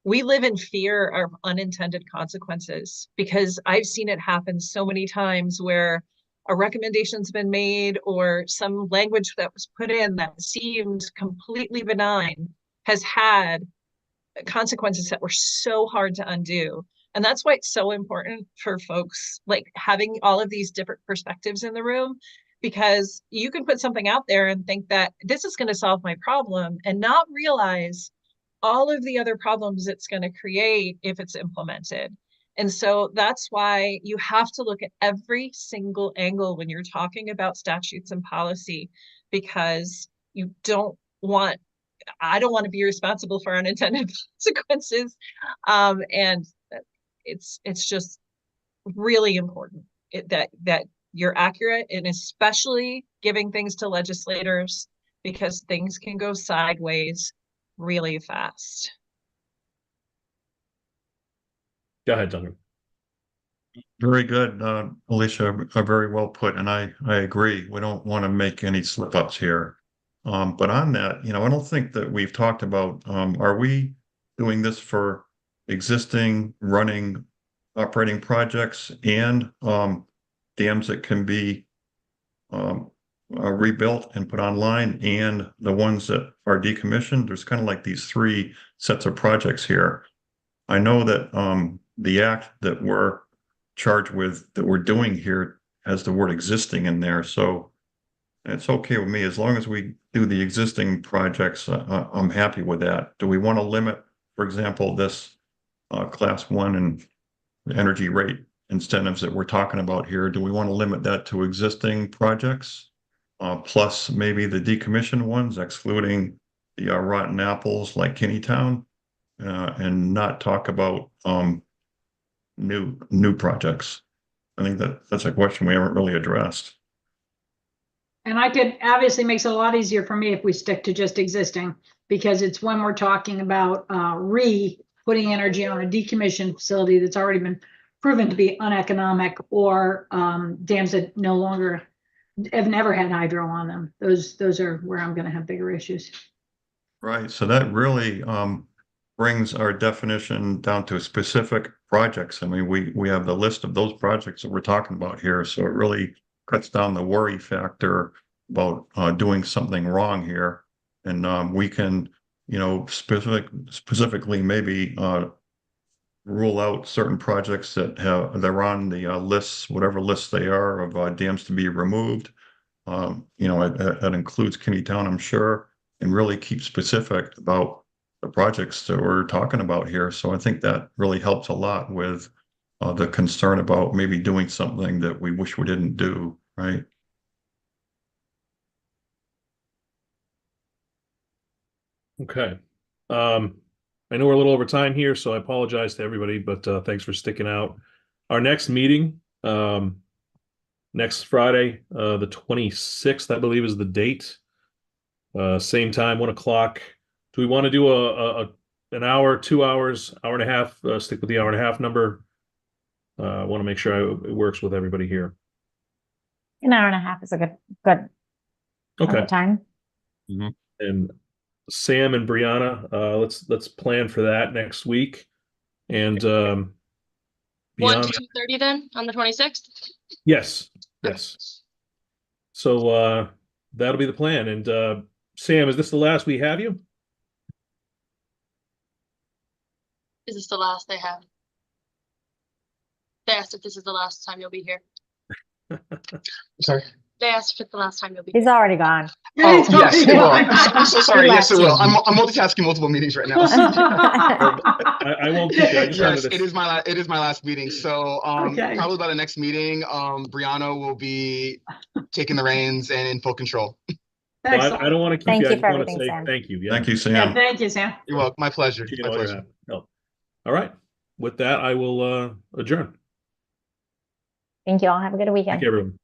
we live in fear of unintended consequences, because I've seen it happen so many times where a recommendation's been made or some language that was put in that seemed completely benign has had consequences that were so hard to undo. And that's why it's so important for folks like having all of these different perspectives in the room, because you can put something out there and think that this is going to solve my problem and not realize all of the other problems it's going to create if it's implemented. And so that's why you have to look at every single angle when you're talking about statutes and policy, because I don't want to be responsible for unintended consequences. And it's just really important that you're accurate, and especially giving things to legislators, because things can go sideways really fast. Go ahead, Duncan. Very good, Alicia, very well put, and I agree. We don't want to make any slip ups here. But on that, I don't think that we've talked about, are we doing this for existing running operating projects and dams that can be rebuilt and put online, and the ones that are decommissioned? There's kind of like these three sets of projects here. I know that the act that we're charged with, that we're doing here, has the word existing in there, so it's okay with me as long as we do the existing projects. I'm happy with that. Do we want to limit, for example, this class 1 and energy rate incentives that we're talking about here? Do we want to limit that to existing projects, plus maybe the decommissioned ones, excluding the rotten apples like Kinneytown, and not talk about new projects? I think that's a question we haven't really addressed. And I could, obviously makes it a lot easier for me if we stick to just existing, because it's when we're talking about putting energy on a decommissioned facility that's already been proven to be uneconomic, or dams that no longer have never had hydro on them. Those are where I'm going to have bigger issues. Right. So that really brings our definition down to specific projects. I mean, we have the list of those projects that we're talking about here. So it really cuts down the worry factor about doing something wrong here. And we can, specifically maybe rule out certain projects that they're on the lists, whatever lists they are, of dams to be removed. That includes Kinneytown, I'm sure, and really keep specific about the projects that we're talking about here. So I think that really helps a lot with the concern about maybe doing something that we wish we didn't do, right? Okay. I know we're a little over time here, so I apologize to everybody, but thanks for sticking out. Our next meeting, next Friday, the 26th, I believe is the date. Same time, 1 o'clock. Do we want to do an hour, 2 hours, hour and a half? Stick with the hour and a half number. I want to make sure it works with everybody here. An hour and a half is a good Okay. time. And Sam and Brianna, let's plan for that next week. And 1 beyond to 2:30 then on the 26th. yes. So that'll be the plan. And Sam, is this the last we have you? Is this the last they have? They asked if this is the last time you'll be here. Sorry. They asked if it's the last time you'll be He's here. already gone. Oh, yes, it will. I'm so sorry. He Yes, it left will. you. I'm multitasking multiple meetings right now. I won't keep you. I just Yes, wanted to... it is my last meeting. So Okay. probably by the next meeting, Brianna will be taking the reins and in full control. Well, Excellent. I don't want to keep Thank you. I you just for want to everything, say Sam. thank you. Yeah. Thank you, Yeah, Sam. thank you, Sam. You're welcome. My pleasure. You My know, pleasure. all right. With that, I will adjourn. Thank you all. Have a good weekend. Thank you, everyone.